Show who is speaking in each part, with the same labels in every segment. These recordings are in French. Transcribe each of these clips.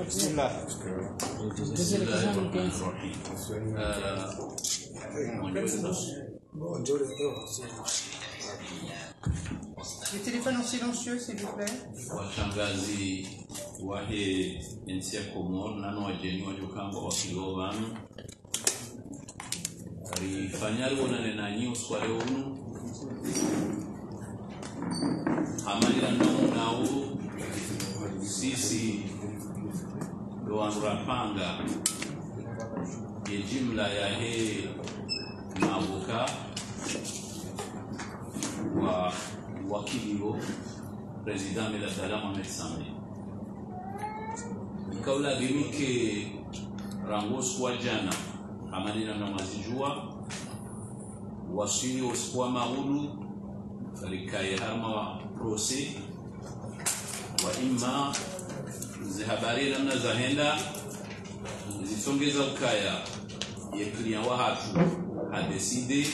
Speaker 1: بسم الله.
Speaker 2: Les téléphones en silencieux, s'il vous plaît.
Speaker 3: Washangazi wahe nchi ya Komoro nano wajeni wajukango wakilovanu rifanyari wonane nanyi uswale unu hamalira namu nao sisi doanurapanga ye jimla ya he mabuka wa wakilio President Mela Dala Mohamed Sambi kaula gemike rangos kwa jana amanina na mazijua wasili oswa maulu rikaye harma prose wa imma zihabari namna zahenda zisongeza ukaya ya client wa hatu adeside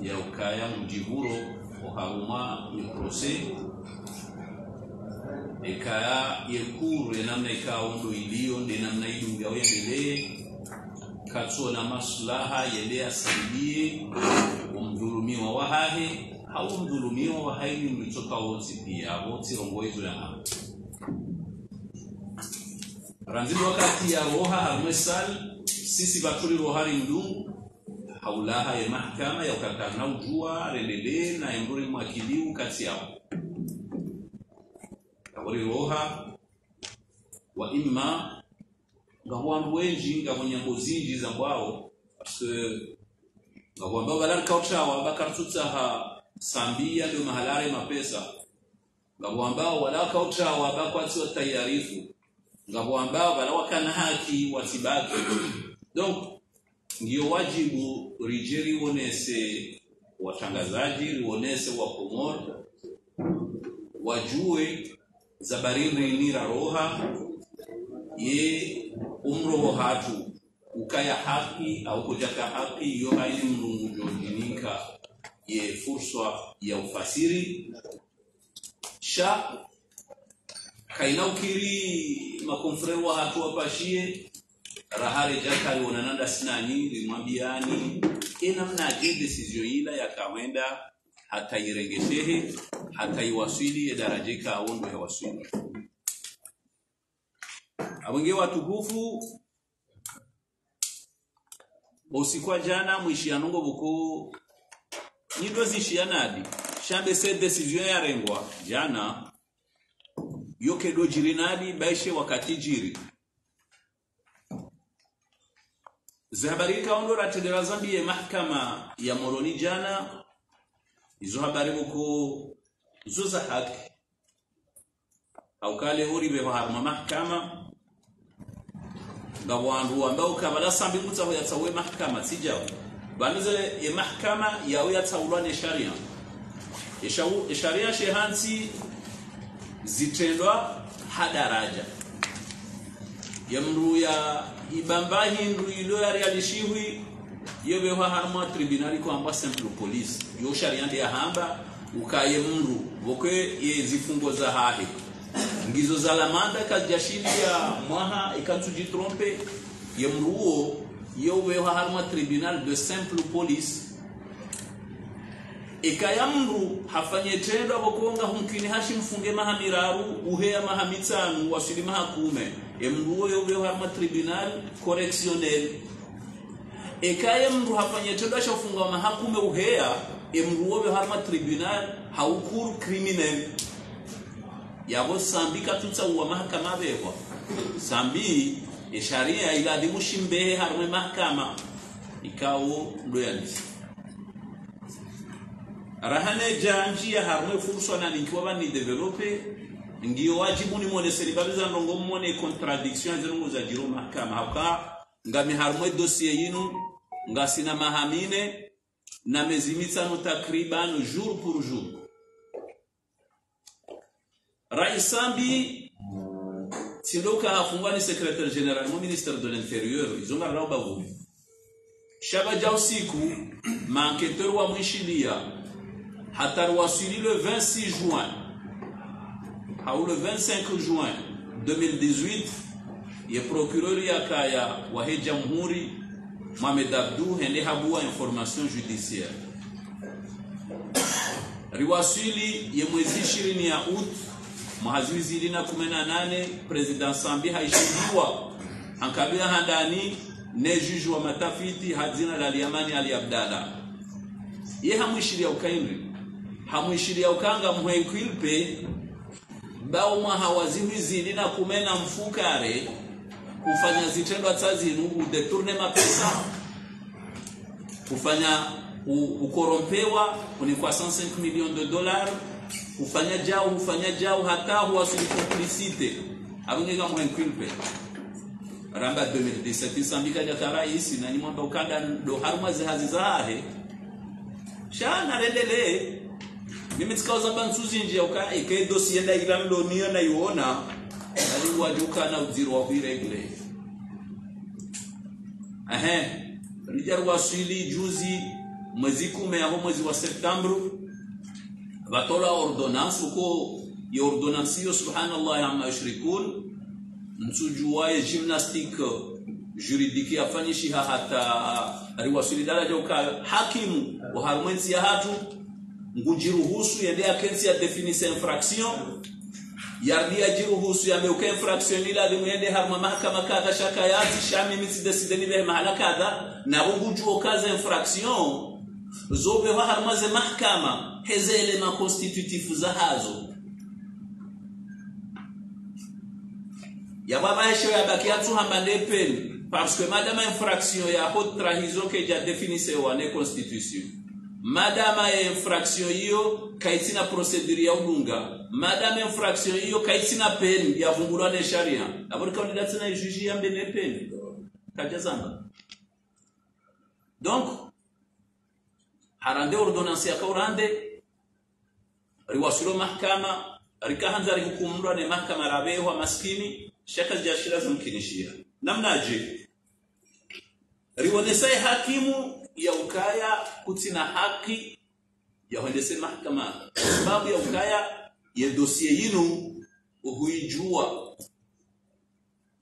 Speaker 3: ya ukaya mjiburo oharuma ni prose ekaya yekuru namna ikawa ndo iliyo ndi namna idunga uendelee katso na maslaha yende asaidie umdhulumiwa wahahe au mdhulumiwa wahahe ni mlitoka wote pia wote rongoezo ya hapa ranzili wakati ya roha harumesal sisi batuli rohari mdungu haulaha ya mahkama ya ukakana ujua relele na enduri mwakiliu kati yao wali roha wa imma ngawambu wenji ngawanyambo zinji za kwao ngawamba balari kauchawa bakartutaha sambia ndio mahalare mapesa ngawamba wala kauchawa bakwatiwa tayarifu ngawamba wala wakana haki watibaki donc ndio wajibu rijeri wonese watangazaji rionese wa Komoro wajue zabarini nira roha ye umro hatu ukaya haki au kujaka haki yo haini mrungu jojinika ye fursa ya ufasiri sha kaina ukiri makonfre wa hatu wapashie rahare jakari wanananda sinani limwambiani namna je decision ila ya kawenda hata iregeshehe hata iwasili ya darajika aondo ya wasili abunge watukufu usikwa jana mwishianongo buko nido zishianadi shambe se decision ya rengwa jana yoke do jirinadi baishe wakati jiri zahabarika ondo ratedera zambi ya mahkama ya Moroni jana izo habari buko zuza haki au kale hori be harma mahkama ngawandu ambao kabala sambi mutaho yatawe mahkama sijao banize ya mahkama yao yataulane sharia sharia shehansi zitendwa hadaraja yamru ya ibamba hindu ilo ya realishiwi yobe wa harma tribunali kwa amba simple police yo sharia ndi hamba ukaye mru boke yezifungo za hahe ngizo za lamanda kajashili ya mwaha ikatuji trompe yemruo yobe wa harma tribunal de simple police ikayamru hafanye tendo bokonga humkini hashi mfunge mahamiraru uhea mahamitanu wasili mahakume yemruo yobe wa harma tribunal correctionnel ekaye mru hafanye tendo ashafunga mahakume uhea emruobe harma tribunal haukuru criminel yabo sambi katutsa uwa mahakama bewa sambi sharia ila dimushimbe harma mahakama ikawo loyalist rahane janji ya harma furso na nikiwa bani developer ndio wajibu ni mwone seribabiza ndongo mwone contradiction zirungu za jiro mahakama haka ngami harma dossier yinu ngasina mahamine na mezimitano takriban jour pour jour Raisambi Sindoka hafungwani secrétaire général au ministère de l'Intérieur izonga rauba vumi Shaba jausiku manketeur wa mwishilia hatarwasili le 26 juin au le 25 juin 2018 ye procureur ya kaya wa he jamhuri Mohamed Abdou hende habua information judiciaire riwasili ye mwezi 20 ya août mwahazizi lina 18 president Sambi haishidiwa ankabila handani ne juge wa matafiti hadzina la Yamani Ali Abdalla ye hamwishiria ukainri hamwishiria ukanga mwenkwilpe bao mwahawaziwi zilina kumena mfukare kufanya zitendo atazinu udetourne mapesa kufanya ukorompewa kuni kwa 105 millions de dollars kufanya jao hata huwasili complicite abungeka mwenkwilpe ramba 2017 sambika jatara isi na nimwamba ukanda do haruma zihazi zahe shana rendele mimi tikauza bansuzi nje uka ike dossier nda ila ndo niyo na iona ali wajuka na uziro wa viregle lijaru wasili juzi mwezi 10 ya mwezi wa September batola ordonnance uko ya ordonnance yo subhanallah amma yushrikun msujuwaye gymnastique juridique afanyishiha hata riwasili daraja uka hakimu wa harumwensi ya hatu ngujiruhusu yende akensi ya definise infraction yardia jiruhusu ya meuke infraction ila dimwende harma mahakama kadha shakayati shami misi decide nibe mahala kadha na ngujuo kaza infraction zobe wa harmaze mahakama hezele ma constitutifu za hazo ya baba hesho ya bakiatu hambande pen parce que madame infraction ya haute trahison que ja définissé wa ne constitution madame infraction hiyo kaitina procedure ya udunga madame infraction hiyo kaitina pen ya vungulwa na sharia aburi candidat na juge ya mbene pen kajazamba donc harande ordonnance ya kaurande riwasulo mahkama rikahanza hukumrwa na mahkama rabewa maskini shaka jashira zamkinishia namnaje riwonesai hakimu ya ukaya kutina haki ya huendese mahkama sababu ya ukaya ya dossier yinu uhuijua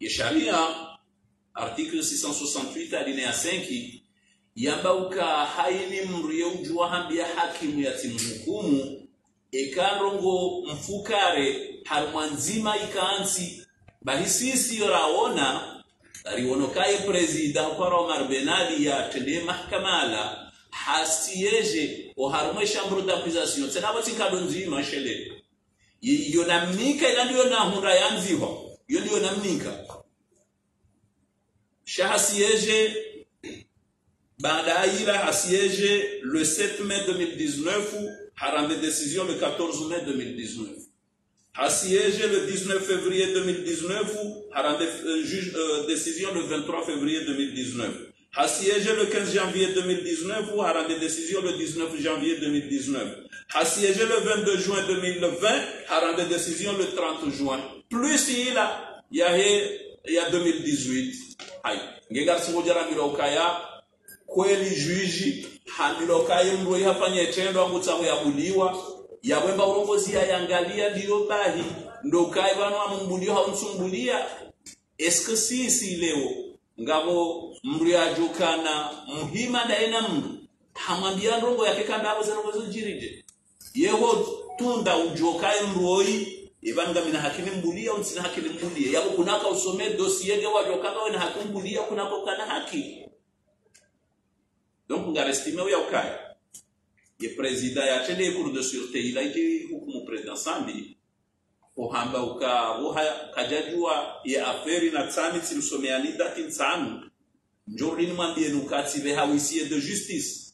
Speaker 3: ya sharia article 668 alinea 5 yamba uka haini mriyo ujua hambia hakimu ya timhukumu ekarongo mfukare harmanzima ikaansi bahisisi yoraona rionokaye president kwa Omar Benali ya tende mahkamala hasieje o harumwe chambre d'accusation tena batikado nzima shele yonamnika ila ndio na hunda yanziwa yo ndio namnika shahasieje baada ila hasieje le 7 mai 2019 harambe décision le 14 mai 2019 assiégé le 19 février 2019 harambe décision le 23 février 2019 assiégé le 15 janvier 2019 harambe décision le 19 janvier 2019 assiégé le 22 juin 2020 harambe décision le 30 juin plus il y a 2018 ay ngegar singojara milokaya kweli juji hamilokaya mroi hafanye tendo ngutsaho yabuliwa yabwemba urongozi yangalia ndio bahi ndo kai bano amumbulio haumsumbulia eske sisi leo ngabo mriajukana muhima ndaena mndu hamwambia ndongo yake kanda hapo zero jirije yeho tunda ujokai mroi ibanga mina hakini mbulia unsina hakini mbulia yabo kunaka usome dossier ge wajokanga wena hakini mbulia kunako kana haki donc ngarestime ya ukaya ye président ya tele cour de sûreté il a été hukumu président Sambi pohamba uka woha kajajua ya affaire na tsani tsilusomeani dati tsanu njorni mwambie nukati be hawisie de justice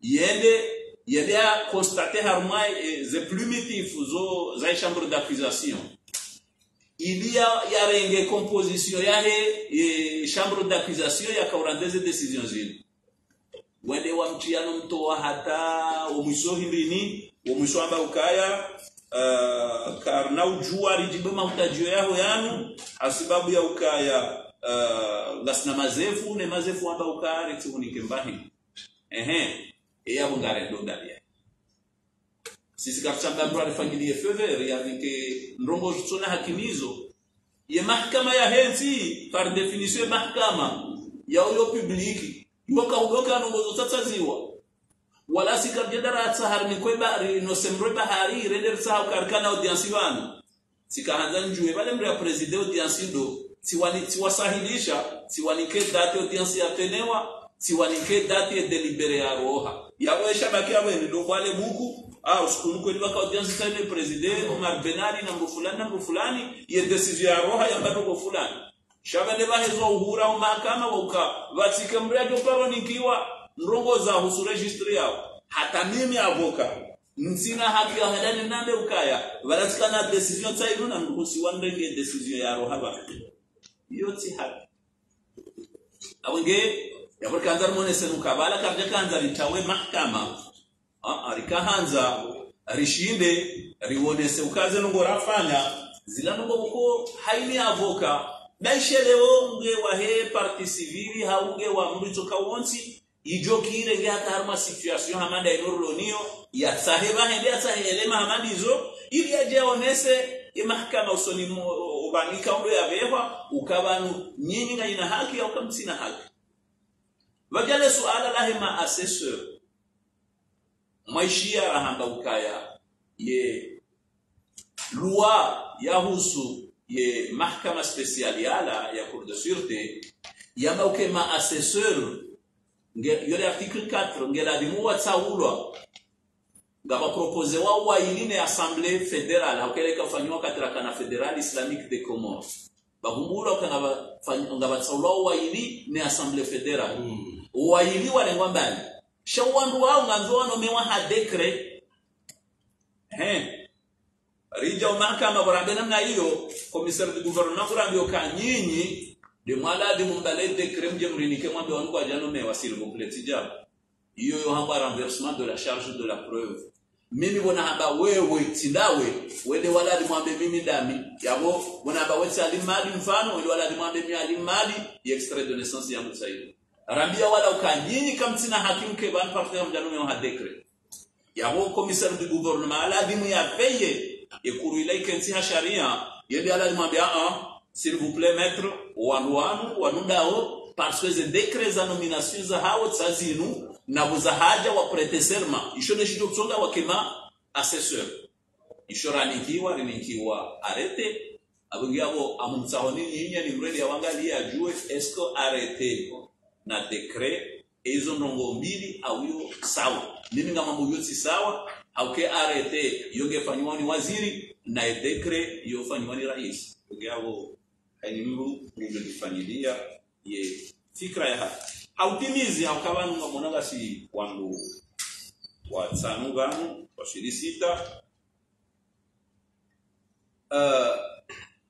Speaker 3: yende a constater harmai les plumitifs zo za chambre d'accusation il y a renge composition ya chambre d'accusation ya kaurandeze décision zile wende wa mtiano mtoa hata umwisohimbini umwiswamba ukaya karna ujua rijibe mahutajio yao yanu asibabu ya ukaya lasna mazefu ne mazefu amba ukaya rituhunike mbahi eya bungare ndo dalia sisi kapchamba mbra rifangilie fever ya nike ndongo tsona hakimizo ye mahkama ya henzi par définition mahkama ya uyo publiki yoka nongozo tataziwa wala sikabjedara tsahar ni kweba no semro bahari render sa karkana audience wanu sikahanza njue bale mre president audience ndo tiwasahilisha tiwanike date audience ya tenewa tiwanike date ya delibere ya roha yawesha baki abeni ndo wale buku usikumbuke ni waka audience tane president Omar Benali na mbufulani ye decision ya roha ya mbato fulani shabane bahezo uhura mahakama wauka vatike mrejo paroni kiwa ndongo za husu registry yao hata mimi avoka nsina haki ya hadani nande ukaya walatika decision tairu na mkusi wandenge decision ya roha ba yoti haki awenge ya kanza mone senuka bala kabja kanza litawe mahakama arikahanza rishinde riwonese ukaze nungo rafanya zila nungo buko haini avoka naishelewo nge wa he parti civili haunge wa mrito kawonsi ijokire nge hatarma situation hamanda inorolonio ya saheba hende atahele hamadizo ili aje onese mahakama usoni ubanika ndo yabewa ukabanu nyinyi na ina haki au kamsina haki wajale suala lahema assesseur maishia rahamba ukaya ye loi ya husu ye mahkama spéciale ya cour de sûreté yamba ukema assesseur yole article 4 ngela dimuwa tsaulwa ngaba propose wa iline assemblée fédérale hakele kafanywa katika kana fédéral islamique des Comores babumbula kana ngaba tsaulwa wa ili ni assemblée fédérale wa ili wale ngwambani shawandu wao nganzo no mewa ha decret rija mahakama barabena na hiyo commissaire du gouvernement kurambio kanyinyi de malade mumbale decret mjemrinike mwambe wangu ajano mewa s'il vous plaît tija hiyo yo hamba renversement de la charge de la preuve mimi bona hamba wewe tindawe wende waladi mwambe mimi dami yabo bona hamba wewe alimali mfano wende waladi mwambe mimi alimali extrait de naissance ya msaidi rambia wala ukanyinyi kamtina hakimu ke ban partenaire mjano mewa ha decret yabo commissaire du gouvernement aladimu ya paye ekuru ile ikensi ha sharia yende ala mwambia s'il vous plaît maître wanudao parce que les décrets za nomination za hao tsazinu na buzahaja wa prêter serment ishone shido kutsonga wakema assesseur ishoranikiwa rinikiwa arete abungiabo amumtsahoni nyinya ni mredi awangalia ajue est-ce que arrêté na décret ezo ndongo mbili au yo sawa mimi ngama mambo yote sawa au ke arrêté yongefanywa ni waziri na décret yofanywa ni rais ngabo hainimu nilifanilia ye fikra ya haki hautimizi haukabanu ngamonaga si wangu watsanu ganu washirisita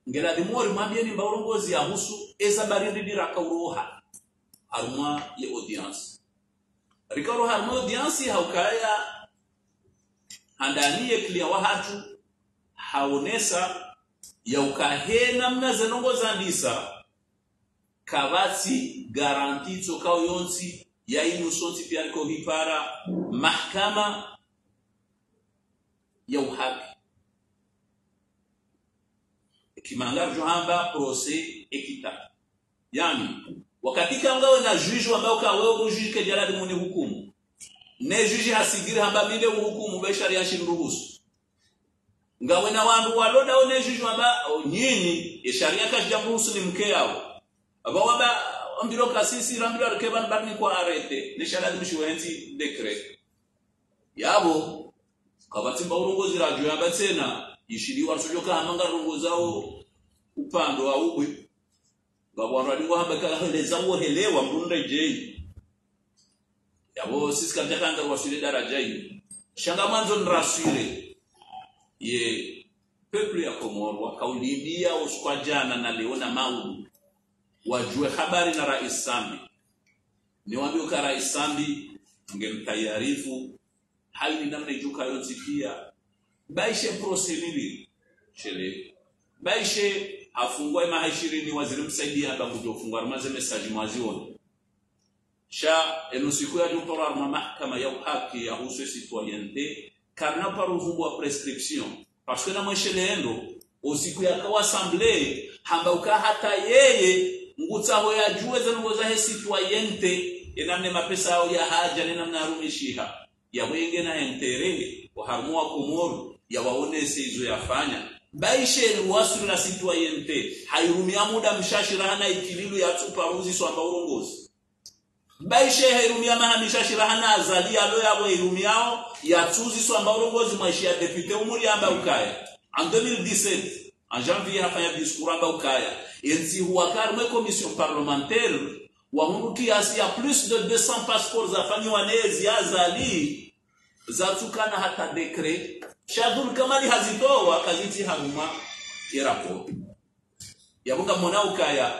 Speaker 3: ngela dimori mwambie ni mbarongozi ya husu eza barindi diraka uroha aruma ye audience rikaro harmo audience haukaya handani ye klia wa hatu haonesa ya ukahena mna zenongo zandisa kavati garanti tsokao yonsi ya inusonti piariko hipara mahkama ya uhaki kimangar johamba procès équitable yani wakati kanga na juge ambao kawewe juge ke jaladi muni hukumu ne juge hasigiri hamba minde hukumu be sharia shinruhusu ngawe na wandu waloda one juge amba nyinyi e sharia ka jamruhusu ni mke yao abawaba ambiro kasisi rambiro arkeban barni kwa arete ne shaladi mshiwenzi decret yabo kabati mbaurongozi radio yamba tena ishiri warsojoka hamanga rongozao upando aubwe ngabwanwa ndingo hamba kala heleza wo helewa mrunde jei yabo sisi kantakanga wasile daraja hiyo shanga mwanzo nrasire ye peuple ya Komoro kaulidia usikwa jana na leo na maudu wajue habari na Rais Sambi niwaambie ka Rais Sambi ngemtayarifu hali namna ijuka yote pia baishe procedure chele baishe afungwe maha 20 waziri msaidia hapa kujofungwa maze message mwazioni sha enusiku ya jupora mahakama ya haki ya husu citoyenneté karna par uvumbu wa prescription parce que na mweshele endo usiku ya kwa assemblée hamba uka hata yeye ngutsaho ya juwe zanongoza he citoyente enamne mapesa ao ya haja nenamna harumishiha ya wenge na entere wa harmua Komoro ya waonese hizo yafanya baishe ruwasu na citoyente hairumia muda mshashirahana ikililu ya tuparuzi swamba urongozi baishe hairumia maha mshashirahana azali alo yabo irumiao ya tuzi swamba urongozi maishi ya depute umuri amba ukaya en 2017 en janvier hafanya discours amba ukaya enzi huwakari mwe commission parlementaire wa mungu kiasi ya plus de 200 passports za fanyiwa nezi azali za tukana hata dekret shadul kamali hazitoa kaziti haruma ya rapport yabunga mona ukaya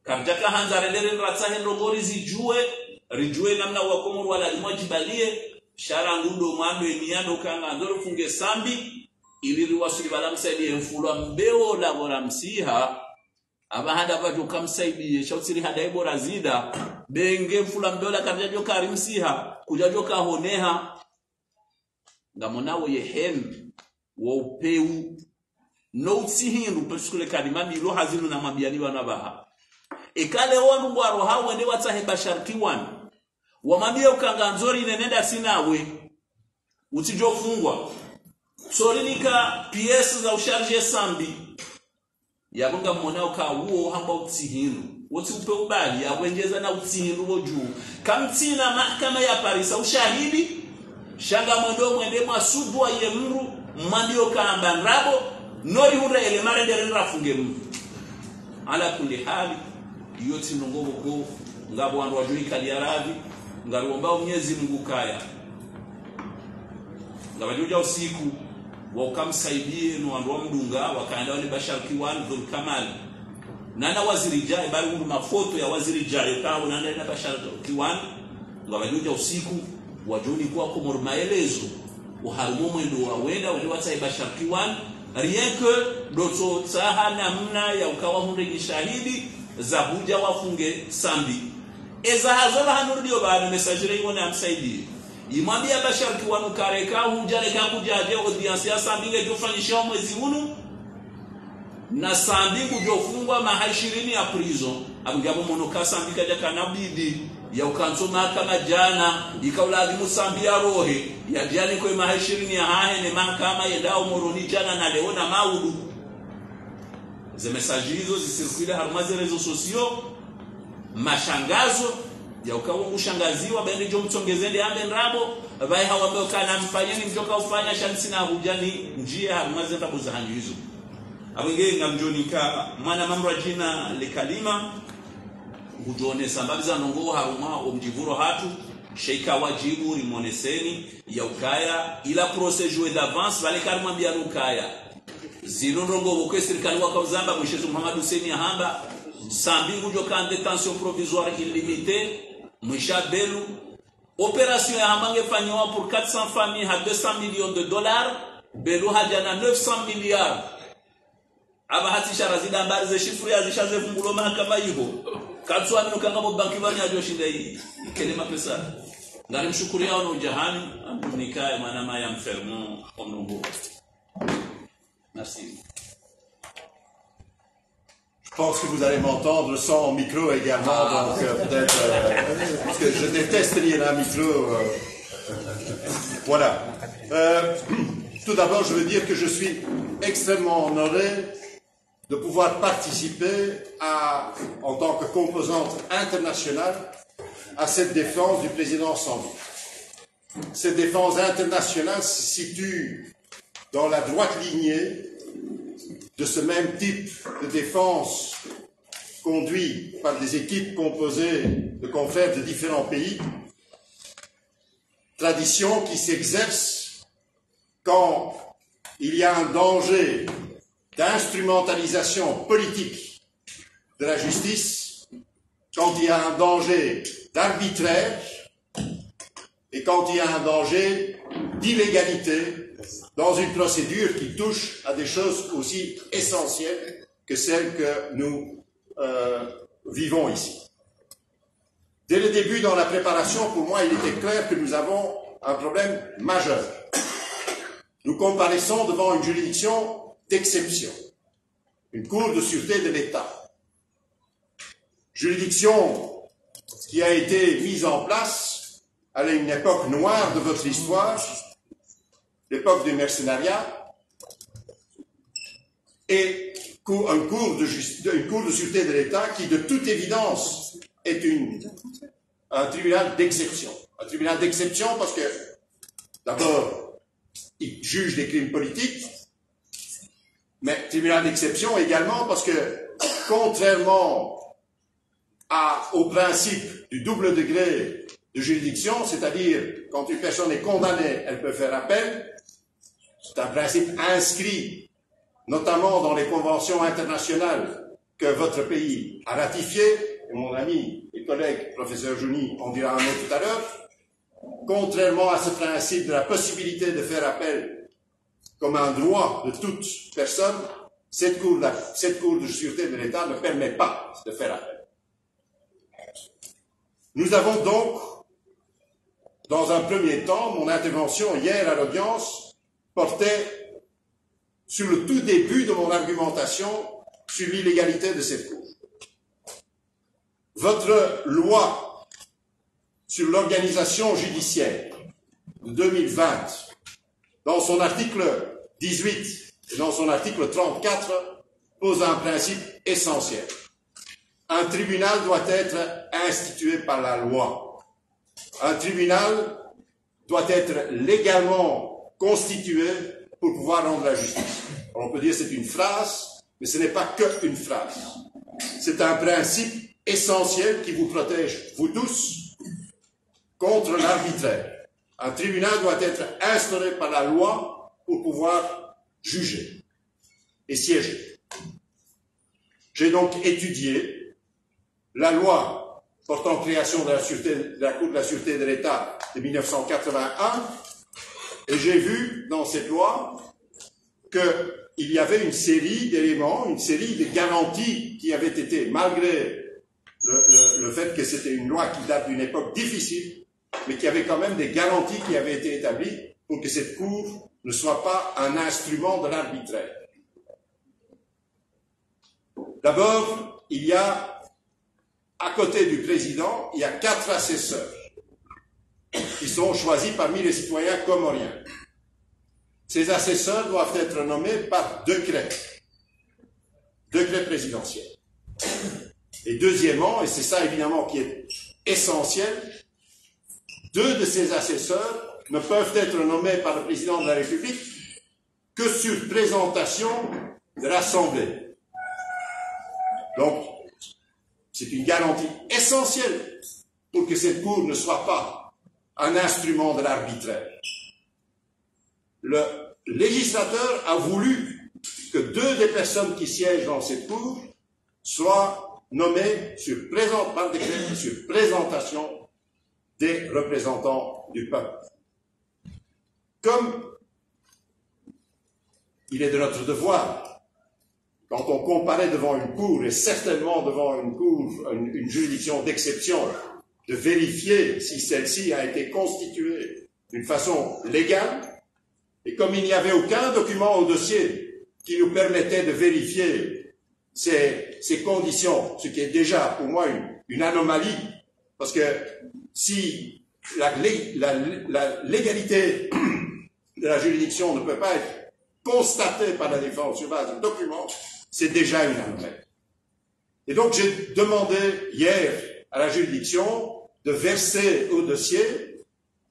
Speaker 3: karjaka hanza rendere ratsahe ndogori zijue rijue namna wa Komoro wala limwajibalie shara ngundo mwando emiando kanga ndoro funge sambi ili riwasuli balamsaidie mfulwa mbeo la bora msiha abahanda bajo kamsaidie shautsiri hada bora zida benge mfulwa mbeo la karjajo karimsiha kujajo kahoneha ngamonawo yehen wo upeu no tsihindu peskule kalimami lo hazinu na mabiani bana baha ekale wanu bwaro hawe ndi watsahe basharki wan wamambie ukanganzori nenenda sinawe utijofungwa solinika PS za usharje sambi yabunga mona ukawo hamba utsihindu woti upe ubali yabwenjeza na utsihindu woju kamtina mahakama ya Paris ushahidi shanga mondo mwende masudwa ye mru mambio kamba nrabo nori hura ele marendere nrafunge mru ala kulli hali yoti nongobo ko ngabo wandu wajui kali arabi ngaruomba Mwenyezi Mungu kaya ngabajuja usiku wakamsaidie no wandu wa mdunga wakaenda wale basharki wan dhul kamal nana waziri jai bali ndu mafoto ya waziri jai kawo nana na basharki wan ngabajuja usiku wajuni kwa Komoro maelezo uharumu mwendo wawenda wale watsai basharki wan rien que doto tsaha namna ya ukawa hunde shahidi za huja wafunge sambi eza hazola hanurudio baada message ione amsaidie imwambia basharki wanu kareka hujareka kujaje audience ya sambi ngejofanyisha mwezi hunu na sambi kujofungwa maha 20 ya prison abugabo monoka sambi kaja kanabidi ya ukanso mahakama jana ikauladi musambi ya rohe ya jani kwa maha 20 ya hahe ne mahakama yendao moroni jana na leona maudu ze message hizo zisirikile harumaze rezo sosio mashangazo ya ukawa kushangaziwa baende jo mtongezende ambe nrabo bai hawambeo kana mfanyeni mjoka ufanya shansi na hujani njia harumaze tabuza hanyu hizo abenge ngamjonika mwana mamro jina likalima hujone sambabiza nongo haruma omjivuro hatu sheika wajibu rimoneseni ya ukaya ila procedure d'avance vale karumambia ukaya zirongo bokwe serikali wakauzamba mwishezo Muhammad Hussein Ahamba sambingu joka en détention provisoire illimitée mwisha belu opération ya hamange fanywa pour 400 familles à 200 millions de dollars belu hajana 900 milliards aba hatisha razida habari za shifru ya zishaze fungulo mahakama hiyo katswa mino kanga mo banki bani ajo shinda hii kelema pesa ngari mshukuri yao no jahani amnikae maana maya mfermo omnongo. Merci.
Speaker 1: Je pense que vous allez m'entendre sans micro également, donc peut-être parce que je déteste lire un micro. Voilà. Tout d'abord, je veux dire que je suis extrêmement honoré de pouvoir participer en tant que composante internationale à cette défense du président Sambi. Cette défense internationale se situe dans la droite lignée de ce même type de défense conduit par des équipes composées de confrères de différents pays, tradition qui s'exerce quand il y a un danger d'instrumentalisation politique de la justice, quand il y a un danger d'arbitraire et quand il y a un danger d'illégalité dans une procédure qui touche à des choses aussi essentielles que celles que nous vivons ici. Dès le début dans la préparation, pour moi, il était clair que nous avons un problème majeur. Nous comparaissons devant une juridiction d'exception. une cour de sûreté de l'État. Juridiction qui a été mise en place à une époque noire de votre histoire, l'époque du mercenariat, et une cour de sûreté de l'État qui, de toute évidence, est un tribunal d'exception. Un tribunal d'exception parce que, d'abord, il juge des crimes politiques, mais tribunal d'exception également parce que, contrairement au principe du double degré de juridiction, c'est-à-dire quand une personne est condamnée, elle peut faire appel, c'est un principe inscrit notamment dans les conventions internationales que votre pays a ratifiées, et mon ami et collègue professeur Jouni en dira un mot tout à l'heure. Contrairement à ce principe de la possibilité de faire appel comme un droit de toute personne, cette cour de sûreté de l'État ne permet pas de faire appel. Nous avons donc, dans un premier temps, mon intervention hier à l'audience portait sur le tout début de mon argumentation sur l'illégalité de cette cour. Votre loi sur l'organisation judiciaire de 2020, dans son article 18 et dans son article 34, pose un principe essentiel. Un tribunal doit être institué par la loi. Un tribunal doit être légalement constitué pour pouvoir rendre la justice. On peut dire que c'est une phrase, mais ce n'est pas qu'une phrase. C'est un principe essentiel qui vous protège, vous tous, contre l'arbitraire. Un tribunal doit être instauré par la loi pour pouvoir juger et siéger. J'ai donc étudié la loi portant création de la Cour de la Sûreté de l'État de 1981, et j'ai vu dans cette loi qu'il y avait une série d'éléments, une série de garanties qui avaient été, malgré le fait que c'était une loi qui date d'une époque difficile, mais qui avait quand même des garanties qui avaient été établies pour que cette Cour ne soit pas un instrument de l'arbitraire. D'abord, il y a, à côté du président, il y a 4 assesseurs qui sont choisis parmi les citoyens comoriens. Ces assesseurs doivent être nommés par décret présidentiel. Et deuxièmement, et c'est ça évidemment qui est essentiel, 2 de ces assesseurs ne peuvent être nommés par le président de la République que sur présentation de l'Assemblée. Donc, c'est une garantie essentielle pour que cette Cour ne soit pas un instrument de l'arbitraire. Le législateur a voulu que 2 des personnes qui siègent dans cette Cour soient nommées par décret sur présentation des représentants du peuple. Comme il est de notre devoir, quand on comparaît devant une cour, et certainement devant une cour, une juridiction d'exception, de vérifier si celle-ci a été constituée d'une façon légale, et comme il n'y avait aucun document au dossier qui nous permettait de vérifier ces conditions, ce qui est déjà pour moi une anomalie, parce que si la légalité de la juridiction ne peut pas être constatée par la défense sur base de documents, c'est déjà une anomalie. Et donc j'ai demandé hier à la juridiction de verser au dossier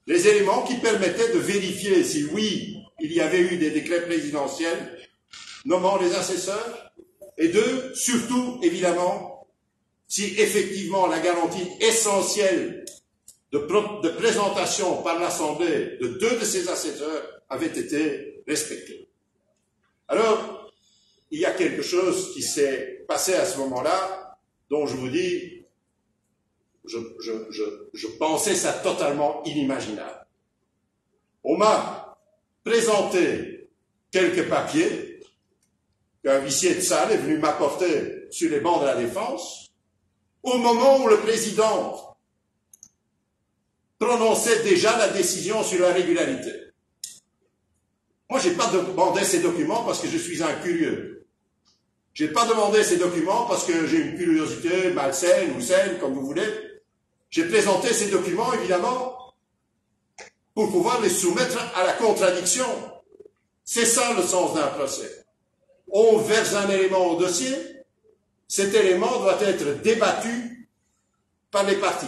Speaker 1: les éléments qui permettaient de vérifier si oui, il y avait eu des décrets présidentiels nommant les assesseurs, et 2, surtout, évidemment, si effectivement la garantie essentielle de présentation par l'Assemblée de 2 de ces assesseurs avait été respectée. Alors, il y a quelque chose qui s'est passé à ce moment-là, dont je vous dis, je pensais ça totalement inimaginable. On m'a présenté quelques papiers qu'un huissier de salle est venu m'apporter sur les bancs de la défense, au moment où le président prononçait déjà la décision sur la régularité. Moi, je n'ai pas demandé ces documents parce que je suis un curieux. Je n'ai pas demandé ces documents parce que j'ai une curiosité malsaine ou saine, comme vous voulez. J'ai présenté ces documents, évidemment, pour pouvoir les soumettre à la contradiction. C'est ça le sens d'un procès. On verse un élément au dossier, cet élément doit être débattu par les parties.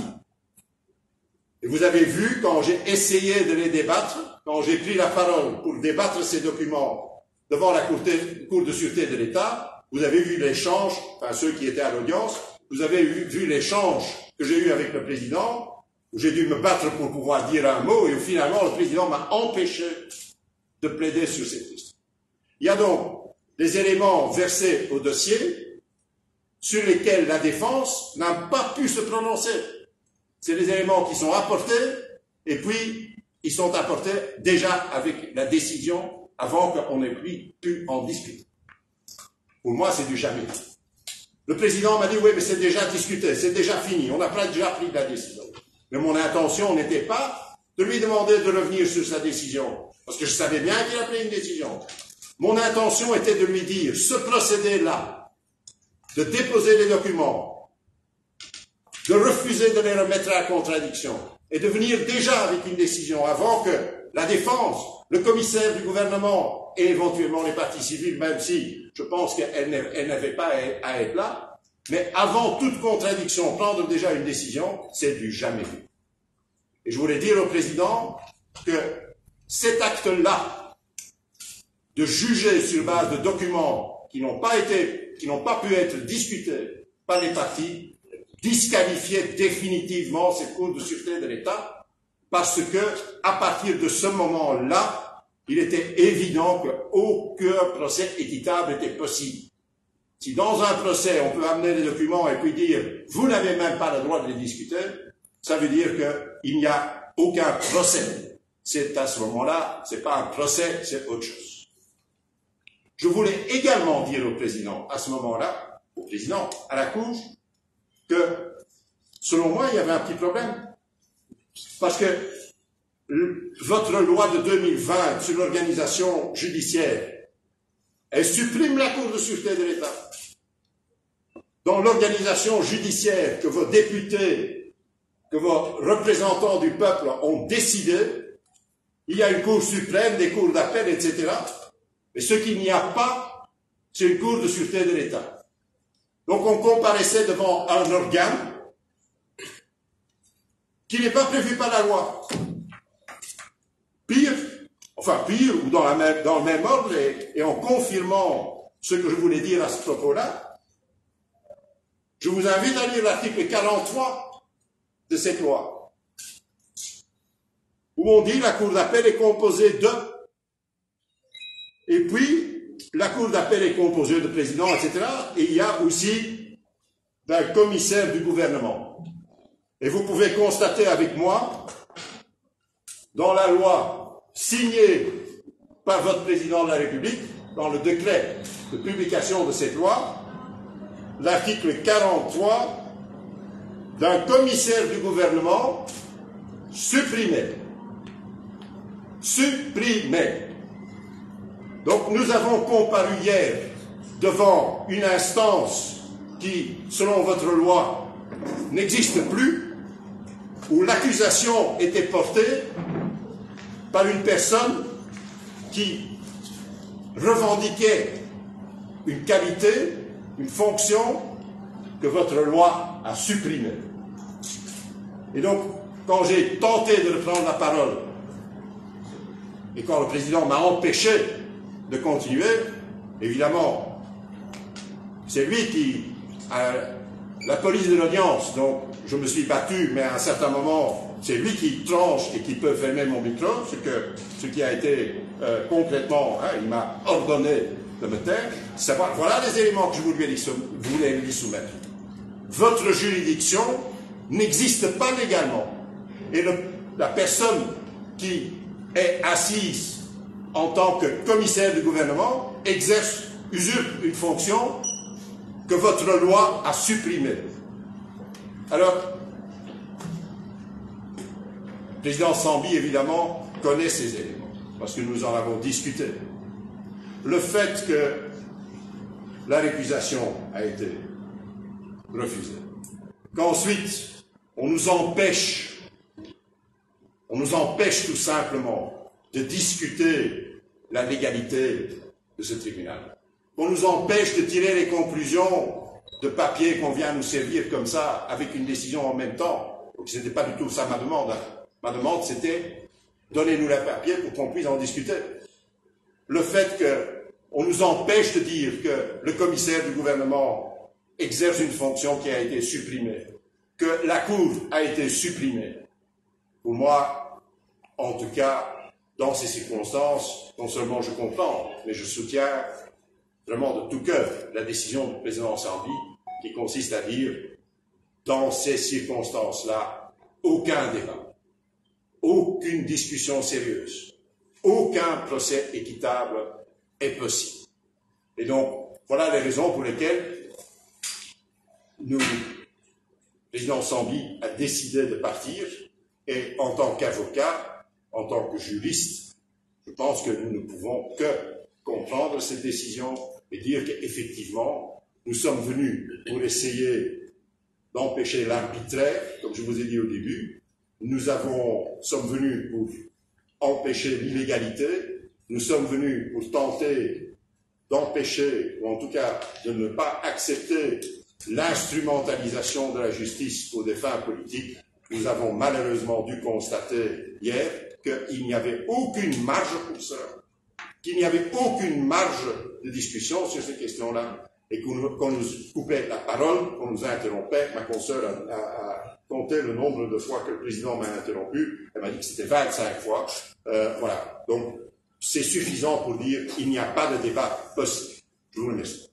Speaker 1: Et vous avez vu, quand j'ai essayé de les débattre, quand j'ai pris la parole pour débattre ces documents devant la Cour de sûreté de l'État, vous avez vu l'échange, enfin ceux qui étaient à l'audience, vous avez vu l'échange que j'ai eu avec le président, où j'ai dû me battre pour pouvoir dire un mot, et finalement le président m'a empêché de plaider sur cette liste. Il y a donc des éléments versés au dossier sur lesquels la défense n'a pas pu se prononcer. C'est des éléments qui sont apportés, et puis ils sont apportés déjà avec la décision avant qu'on ait pu en discuter. Pour moi, c'est du jamais. Le président m'a dit, oui, mais c'est déjà discuté, c'est déjà fini, on n'a pas déjà pris la décision. Mais mon intention n'était pas de lui demander de revenir sur sa décision, parce que je savais bien qu'il a pris une décision. Mon intention était de lui dire, ce procédé-là, de déposer des documents, de refuser de les remettre à la contradiction, et de venir déjà avec une décision avant que la défense, le commissaire du gouvernement et éventuellement les parties civiles, même si je pense qu'elles n'avaient pas à être là, mais avant toute contradiction, prendre déjà une décision, c'est du jamais vu. Et je voulais dire au président que cet acte-là, de juger sur base de documents qui n'ont pas pu être discutés par les parties, disqualifiait définitivement cette Cour de sûreté de l'État, parce que, à partir de ce moment-là, il était évident qu'aucun procès équitable était possible. Si dans un procès, on peut amener des documents et puis dire « vous n'avez même pas le droit de les discuter », ça veut dire qu'il n'y a aucun procès. C'est à ce moment-là, c'est pas un procès, c'est autre chose. Je voulais également dire au président, à ce moment-là, au président, à la Cour, que, selon moi, il y avait un petit problème. Parce que votre loi de 2020 sur l'organisation judiciaire, elle supprime la Cour de sûreté de l'État. Dans l'organisation judiciaire que vos députés, que vos représentants du peuple ont décidé, il y a une Cour suprême, des cours d'appel, etc. Mais ce qu'il n'y a pas, c'est une Cour de sûreté de l'État. Donc on comparaissait devant un organe qui n'est pas prévu par la loi. Pire, ou dans le même ordre, et en confirmant ce que je voulais dire à ce propos-là, je vous invite à lire l'article 43 de cette loi, où on dit la Cour d'appel est composée de, et puis la Cour d'appel est composée de président, etc., et il y a aussi d'un commissaire du gouvernement. Et vous pouvez constater avec moi, dans la loi signée par votre président de la République, dans le décret de publication de cette loi, l'article 43 d'un commissaire du gouvernement supprimé. Supprimé. Donc nous avons comparu hier devant une instance qui, selon votre loi, n'existe plus, où l'accusation était portée par une personne qui revendiquait une qualité, une fonction que votre loi a supprimée. Et donc, quand j'ai tenté de reprendre la parole, et quand le président m'a empêché de continuer, évidemment, c'est lui qui a la police de l'audience, donc je me suis battu, mais à un certain moment, c'est lui qui tranche et qui peut fermer mon micro, ce qui a été concrètement, il m'a ordonné de me taire. Voilà les éléments que je voulais lui soumettre. Votre juridiction n'existe pas légalement. Et la personne qui est assise en tant que commissaire du gouvernement usurpe une fonction que votre loi a supprimée. Alors, le président Sambi, évidemment, connaît ces éléments, parce que nous en avons discuté. Le fait que la récusation a été refusée. Qu'ensuite, on nous empêche tout simplement de discuter la légalité de ce tribunal. On nous empêche de tirer les conclusions de papier qu'on vient nous servir comme ça, avec une décision en même temps. Donc ce n'était pas du tout ça ma demande. Ma demande, c'était donnez-nous les papiers pour qu'on puisse en discuter. Le fait qu'on nous empêche de dire que le commissaire du gouvernement exerce une fonction qui a été supprimée, que la Cour a été supprimée, pour moi, en tout cas, dans ces circonstances, non seulement je comprends, mais je soutiens vraiment de tout cœur la décision du président Sambi, qui consiste à dire, dans ces circonstances-là, aucun débat, aucune discussion sérieuse, aucun procès équitable est possible. Et donc, voilà les raisons pour lesquelles le président Sambi a décidé de partir, et en tant qu'avocat, en tant que juriste, je pense que nous ne pouvons que comprendre cette décision et dire qu'effectivement, nous sommes venus pour essayer d'empêcher l'arbitraire, comme je vous ai dit au début. Nous sommes venus pour empêcher l'illégalité. Nous sommes venus pour tenter d'empêcher, ou en tout cas de ne pas accepter l'instrumentalisation de la justice pour des fins politiques. Nous avons malheureusement dû constater hier qu'il n'y avait aucune marge pour cela, qu'il n'y avait aucune marge de discussion sur ces questions-là, et qu'on nous coupait la parole, qu'on nous interrompait. Ma consoeur a compté le nombre de fois que le président m'a interrompu. Elle m'a dit que c'était 25 fois. Voilà. Donc, c'est suffisant pour dire qu'il n'y a pas de débat possible. Je vous remercie.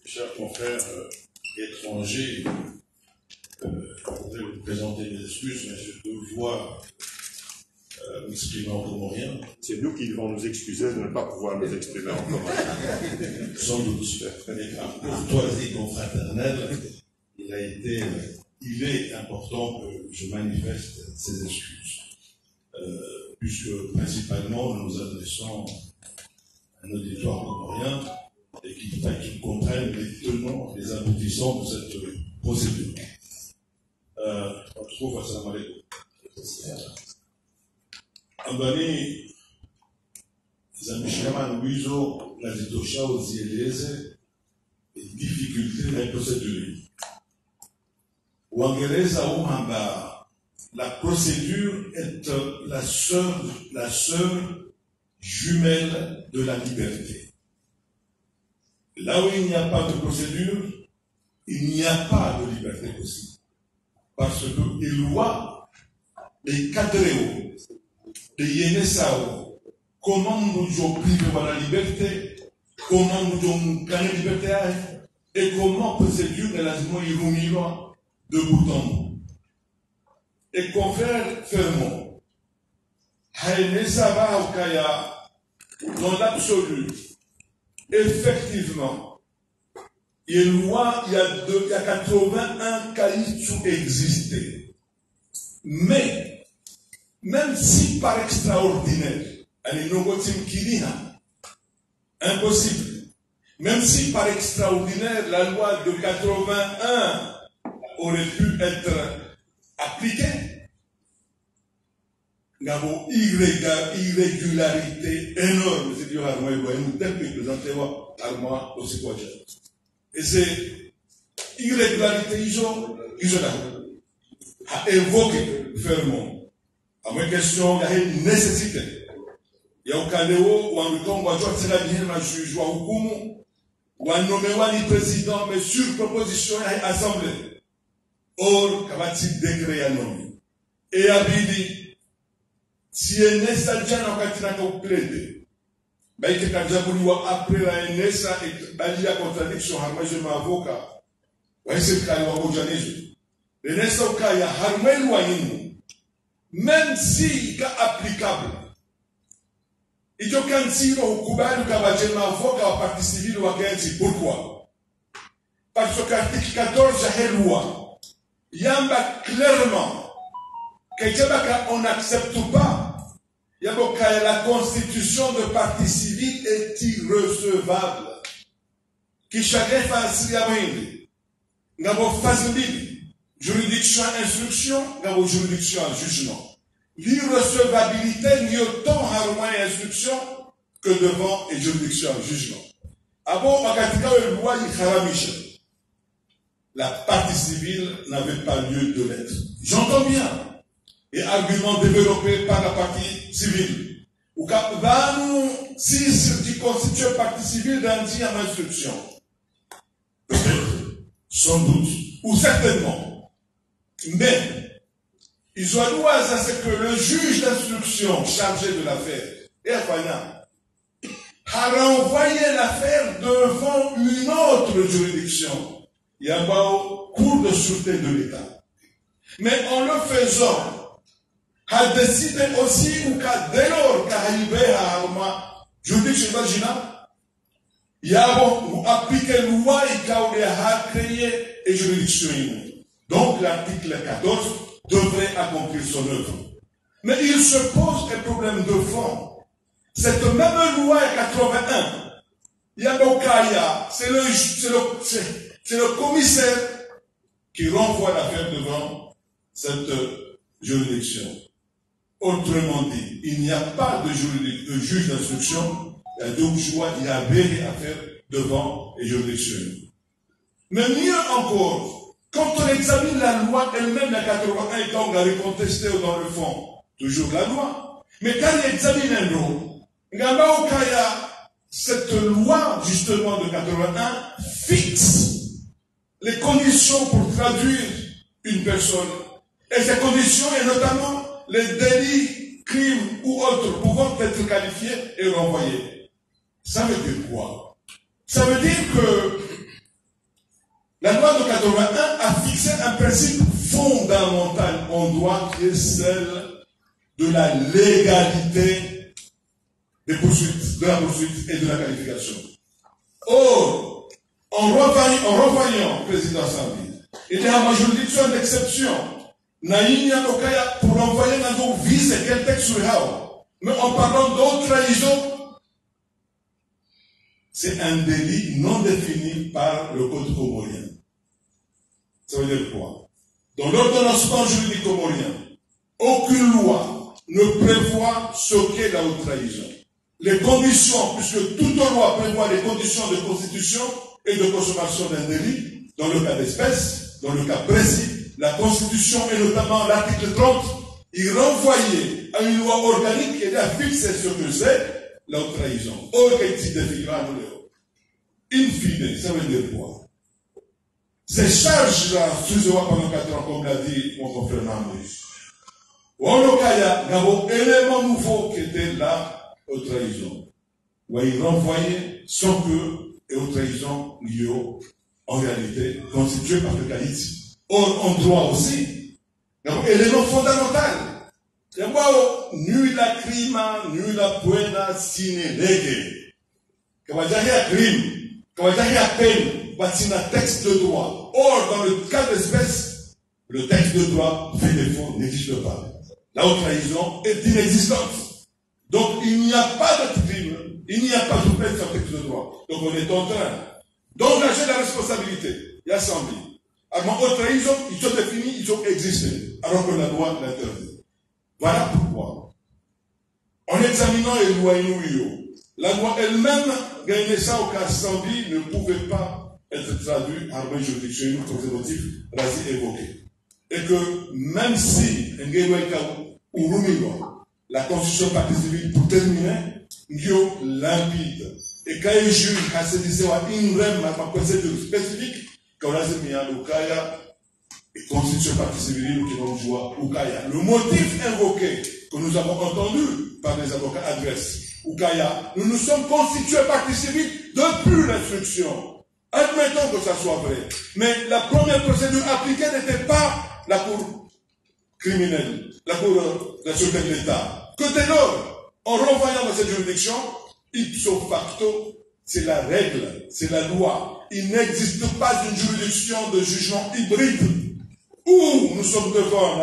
Speaker 4: Chers confrères étrangers, je voudrais vous présenter mes excuses, mais je dois m'exprimer en comorien.
Speaker 1: C'est nous qui devons nous excuser de ne pas pouvoir nous exprimer en comorien.
Speaker 4: Sans doute, mais par courtoisie confraternelle, il est important que je manifeste ces excuses, puisque principalement nous nous adressons à un auditoire comorien et qui comprenne les tenants, les aboutissants de cette procédure. On trouve à salam alaikum. Ambani zamishama wizo la zitosha uzieleze difficulté na procédure. Uingereza umamba la procédure est la sœur jumelle de la liberté. Là où il n'y a pas de procédure, il n'y a pas de liberté possible. Parce que les lois, les cadréos, les yenesao, comment nous avons privé de la liberté, comment nous avons gagné la liberté, et comment procédure est la de bout en bout. Et confrère Fermont, dans l'absolu, effectivement, il y a 81 caïds qui existé. Mais, même si par extraordinaire, impossible, même si par extraordinaire, la loi de 81 aurait pu être appliquée, nous avons irrégularité énorme, c'est-à-dire à moi, nous devons présenter à moi aussi quoi dire. Et c'est irrégularité, ils ont à évoquer fermement. À ma question, il y a une nécessité. Il y a un caléo ou un temps où on doit tirer bien un juge ou un hukumu ou un nommé un président, mais sur proposition de l'Assemblée. Or, qu'avait-il décret à nommer? Et Abidi, si un Nessa Djana Katina ko plaide, ben que quand j'avoue après la Nessa et Bali a contradiction, harmai je m'avocat. Ouais, c'est le cas de l'organisme. Le Nessa au cas, il y a harmai loyenne, même si il est applicable. Et donc, quand il y a un Kuban, il y a un avocat à partie civile ou à Kenzi. Pourquoi? Parce parce qu'article 14, j'ai loi. Il y a clairement qu'on n'accepte pas. Il y a la constitution de parti civil est irrecevable. Qui chacun fasse il y a juridiction à instruction, il y a juridiction à jugement. L'irrecevabilité n'y autant à instruction que devant et juridiction à jugement. Avant, la partie civile n'avait pas lieu de l'être. J'entends bien. Et argument développé par la partie civile. Ou si ce qui constitue partie civile d'un dit en instruction. Peut-être, sans doute, ou certainement. Mais, ils ont droit à ce que le juge d'instruction chargé de l'affaire, a renvoyé l'affaire devant une autre juridiction. Il y a pas au cours de sûreté de l'État. Mais en le faisant, a décidé aussi ou qu'à dès lors qu'à arriver à Arma, juridiction vaginale, il y a appliqué loi et a créé et juridiction. Donc l'article 14 devrait accomplir son œuvre. Mais il se pose un problème de fond. Cette même loi 81, Yabokaya, c'est le commissaire qui renvoie l'affaire devant cette juridiction. Autrement dit, il n'y a pas de juge d'instruction, il y a donc choix, il y a à faire devant les juridictions. Mais mieux encore, quand on examine la loi elle-même, la 81, et quand on a contesté dans le fond, toujours la loi, mais quand on examine un autre, cette loi, justement, de 81, fixe les conditions pour traduire une personne. Et ces conditions, et notamment les délits, crimes ou autres, pouvant être qualifiés et renvoyés. Ça veut dire quoi? Ça veut dire que la loi de 81 a fixé un principe fondamental en droit qui est celle de la légalité des poursuites, de la poursuite et de la qualification. Or, en renvoyant président Sambi, il y a une juridiction d'exception. Pour envoyer un vise quel texte sur mais en parlant d'autres trahisons, c'est un délit non défini par le code comorien. Ça veut dire quoi? Dans l'ordonnancement juridique comorien, aucune loi ne prévoit ce qu'est la haute trahison. Les conditions, puisque toute loi prévoit les conditions de constitution et de consommation d'un délit, dans le cas d'espèce, dans le cas précis, la Constitution et notamment l'article 30, il renvoyait à une loi organique qui a fixé ce que c'est la haute trahison. In fine, ça veut dire quoi? Ces charges-là, sous-loi pendant 4 ans, comme l'a dit mon confrère Namouis. Ou il y a un élément nouveau qui était là, haute trahison. Où il renvoyait sans que et haute trahison liée en réalité constituée par le Haïti. Or, en droit aussi, élément fondamental. Il y a nulla crima, nulla pena sine lege. Quand il y a crime, quand il y a peine, c'est un texte de droit. Or, dans le cas d'espèce, le texte de droit fait défaut, n'existe pas. La haute trahison est inexistante. Donc, il n'y a pas de crime, il n'y a pas de peine sur le texte de droit. Donc, on est en train d'engager la responsabilité. Il y a 100 000. Alors, haute trahison, ils sont définis, ils ont existé, alors que la loi l'interdit. Voilà pourquoi, en examinant les lois Inouïo, la loi elle-même, gagner ça au cas 100 ne pouvait pas être traduite à la juridiction pour des motifs rasés évoqués. Et que même si, la constitution partie civile, pour terminer, Ngio limpide. Et quand il juge, quand c'est dit, une rème, la procédure spécifique, quand on a mis à l'Ukaya, et constitution partie civile qui vont jouer à Ukaya. Le motif invoqué, que nous avons entendu par les avocats adresses, Ukaya, nous nous sommes constitués partie civile depuis l'instruction. Admettons que ça soit vrai. Mais la première procédure appliquée n'était pas la cour criminelle, la cour de la sûreté de l'État. Que dès lors, en renvoyant dans cette juridiction, ipso facto, c'est la règle, c'est la loi. il n'existe pas une juridiction de jugement hybride où nous sommes devant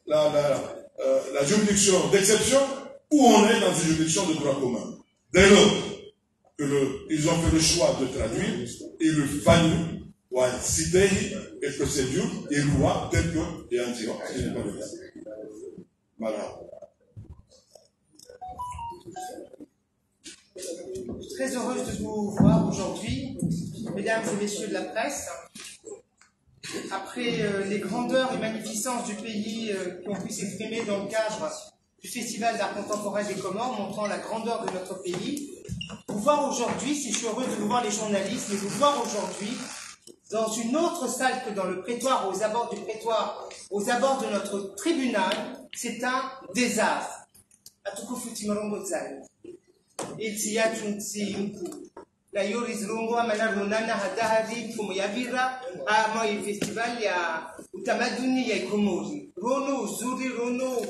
Speaker 4: la juridiction d'exception ou on est dans une juridiction de droit commun. Dès lors qu'ils ont fait le choix de traduire, il fallu citer et procédure et loi telles que les Antioches. Ce n'est pas le cas. Voilà.
Speaker 2: Très heureuse de vous voir aujourd'hui, mesdames et messieurs de la presse. Après les grandeurs et magnificences du pays qui ont pu s'exprimer dans le cadre du Festival d'art contemporain des Comores, montrant la grandeur de notre pays, vous voir aujourd'hui, si je suis heureuse de vous voir les journalistes, mais vous voir aujourd'hui dans une autre salle que dans le prétoire, aux abords du prétoire, aux abords de notre tribunal, c'est un désastre. La Yoris Rongo amana ronana hadahadi kumuyavira ama festival ya utamaduni ya Komori. Rono uzuri, rono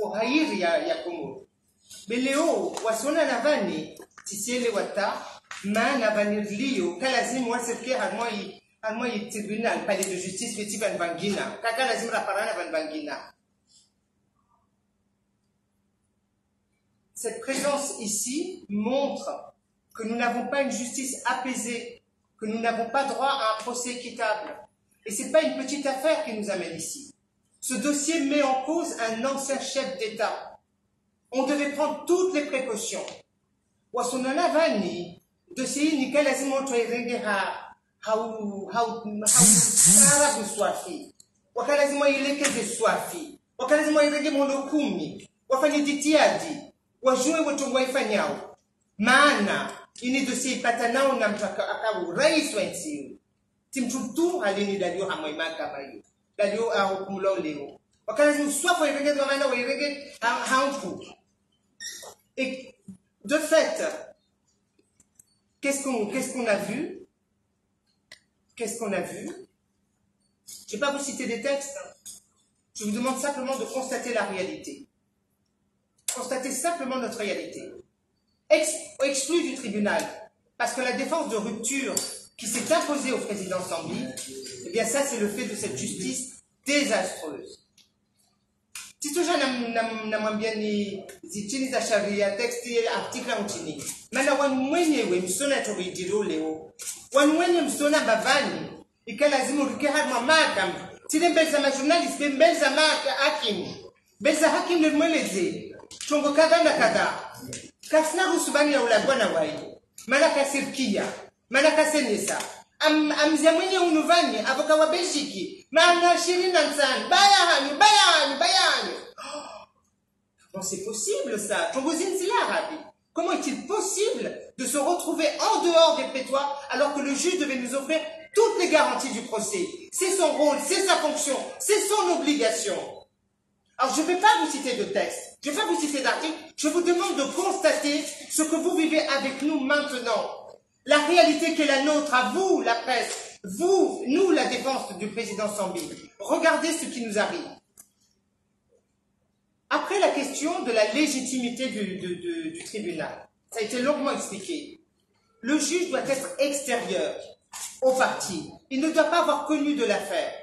Speaker 2: uhairi ya Komori. Beleo wasona navani tisiele wata ma navanirlio kalazimu wasefke harmoi tribunal palais de justice festival Bangina kaka lazim raparana van Bangina. Cette présence ici montre que nous n'avons pas une justice apaisée, que nous n'avons pas droit à un procès équitable. Et ce n'est pas une petite affaire qui nous amène ici. Ce dossier met en cause un ancien chef d'État. On devait prendre toutes les précautions. Wasonana vani, dossier ni kalazimo toirenge harabu swafi. Wakalazimo ilekeze swafi. Wakalazimo irenge monokumi. Wafanye titiadi. Wajue watu waifanyao. Maana, ini dossier ipatanao na mtakawu rais wa nchi. Timtutu halini dalio hamoimaka mayu. Dalio hukumulao leo. Wakalazimu swafo irenge dhamana wa irenge haumpu. Et de fait, qu'est-ce qu'on a vu? Qu'est-ce qu'on a vu? Je ne vais pas vous citer des textes. Je vous demande simplement de constater la réalité. Constater simplement notre réalité. Exclu du tribunal, parce que la défense de rupture qui s'est imposée au président Sambi, eh bien ça c'est le fait de cette justice désastreuse. Si toujours namwambia ni zitini za sharia texte article nchini. Maana wanwenyewe msona tobidiro leo. Wanwenye msona bavani ikalazimu rikihar mahakam. Tile mbele za majournaliste mbele za hakimu. Mbele za hakimu limweleze. Chongo kadha na kadha. Kasna rusubani ya ulagwana wai. Maana kasirkia. Maana kasenesa. Amzia mwenye unuvani avoka wa Belgique. Maana 25 bayani. Comment c'est possible ça? Comment est-il possible de se retrouver en dehors des prétoires alors que le juge devait nous offrir toutes les garanties du procès? C'est son rôle, c'est sa fonction, c'est son obligation. Alors je ne vais pas vous citer de texte, je ne vais pas vous citer d'articles, je vous demande de constater ce que vous vivez avec nous maintenant. La réalité qui est la nôtre, à vous, la presse, vous, nous, la défense du président Sambi. Regardez ce qui nous arrive. Après la question de la légitimité du tribunal, ça a été longuement expliqué. Le juge doit être extérieur au parti. Il ne doit pas avoir connu de l'affaire.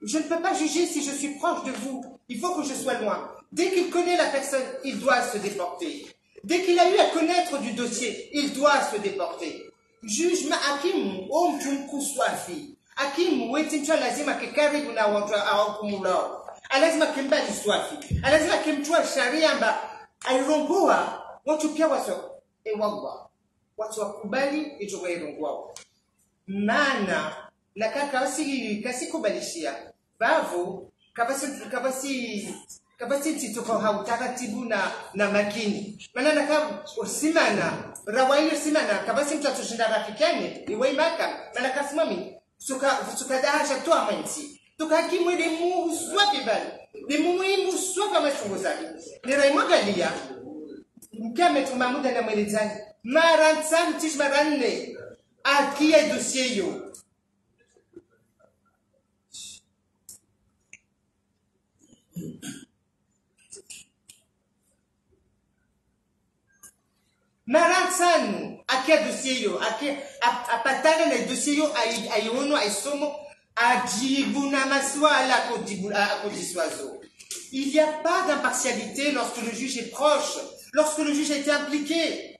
Speaker 2: Je ne peux pas juger si je suis proche de vous. Il faut que je sois loin. Dès qu'il connaît la personne, il doit se déporter. Dès qu'il a eu à connaître du dossier, il doit se déporter. Juge ma hakimu om tunku swafi. Hakimu wetinchwa lazima kikaribu na watu awakumulao. Lazima kimbali swafi. Lazima kimchua sharia amba airongoa watu pia waso ewagwa. Watu wakubali ijoga irongoa. Maana na kasi kubalishia bavo kabasi ntitoka hautaratibu na makini. Maana naka usimana rawaile simana kabasi mtatushinda rafikane iwe maka maana kasimami suka dahaja toa manti tukakimu de mu swapi bali de mu mu swapi kama chunguzani ni raimagalia mkame tumamuda na mwelezani maransan tish maranne akia dossier yo. Maransanu akia dossier yo, apatana na dossier yo, aiono, aisomo, ajibuna maswala kodiswazo. Il n'y a pas d'impartialité lorsque le juge est proche, lorsque le juge a été impliqué.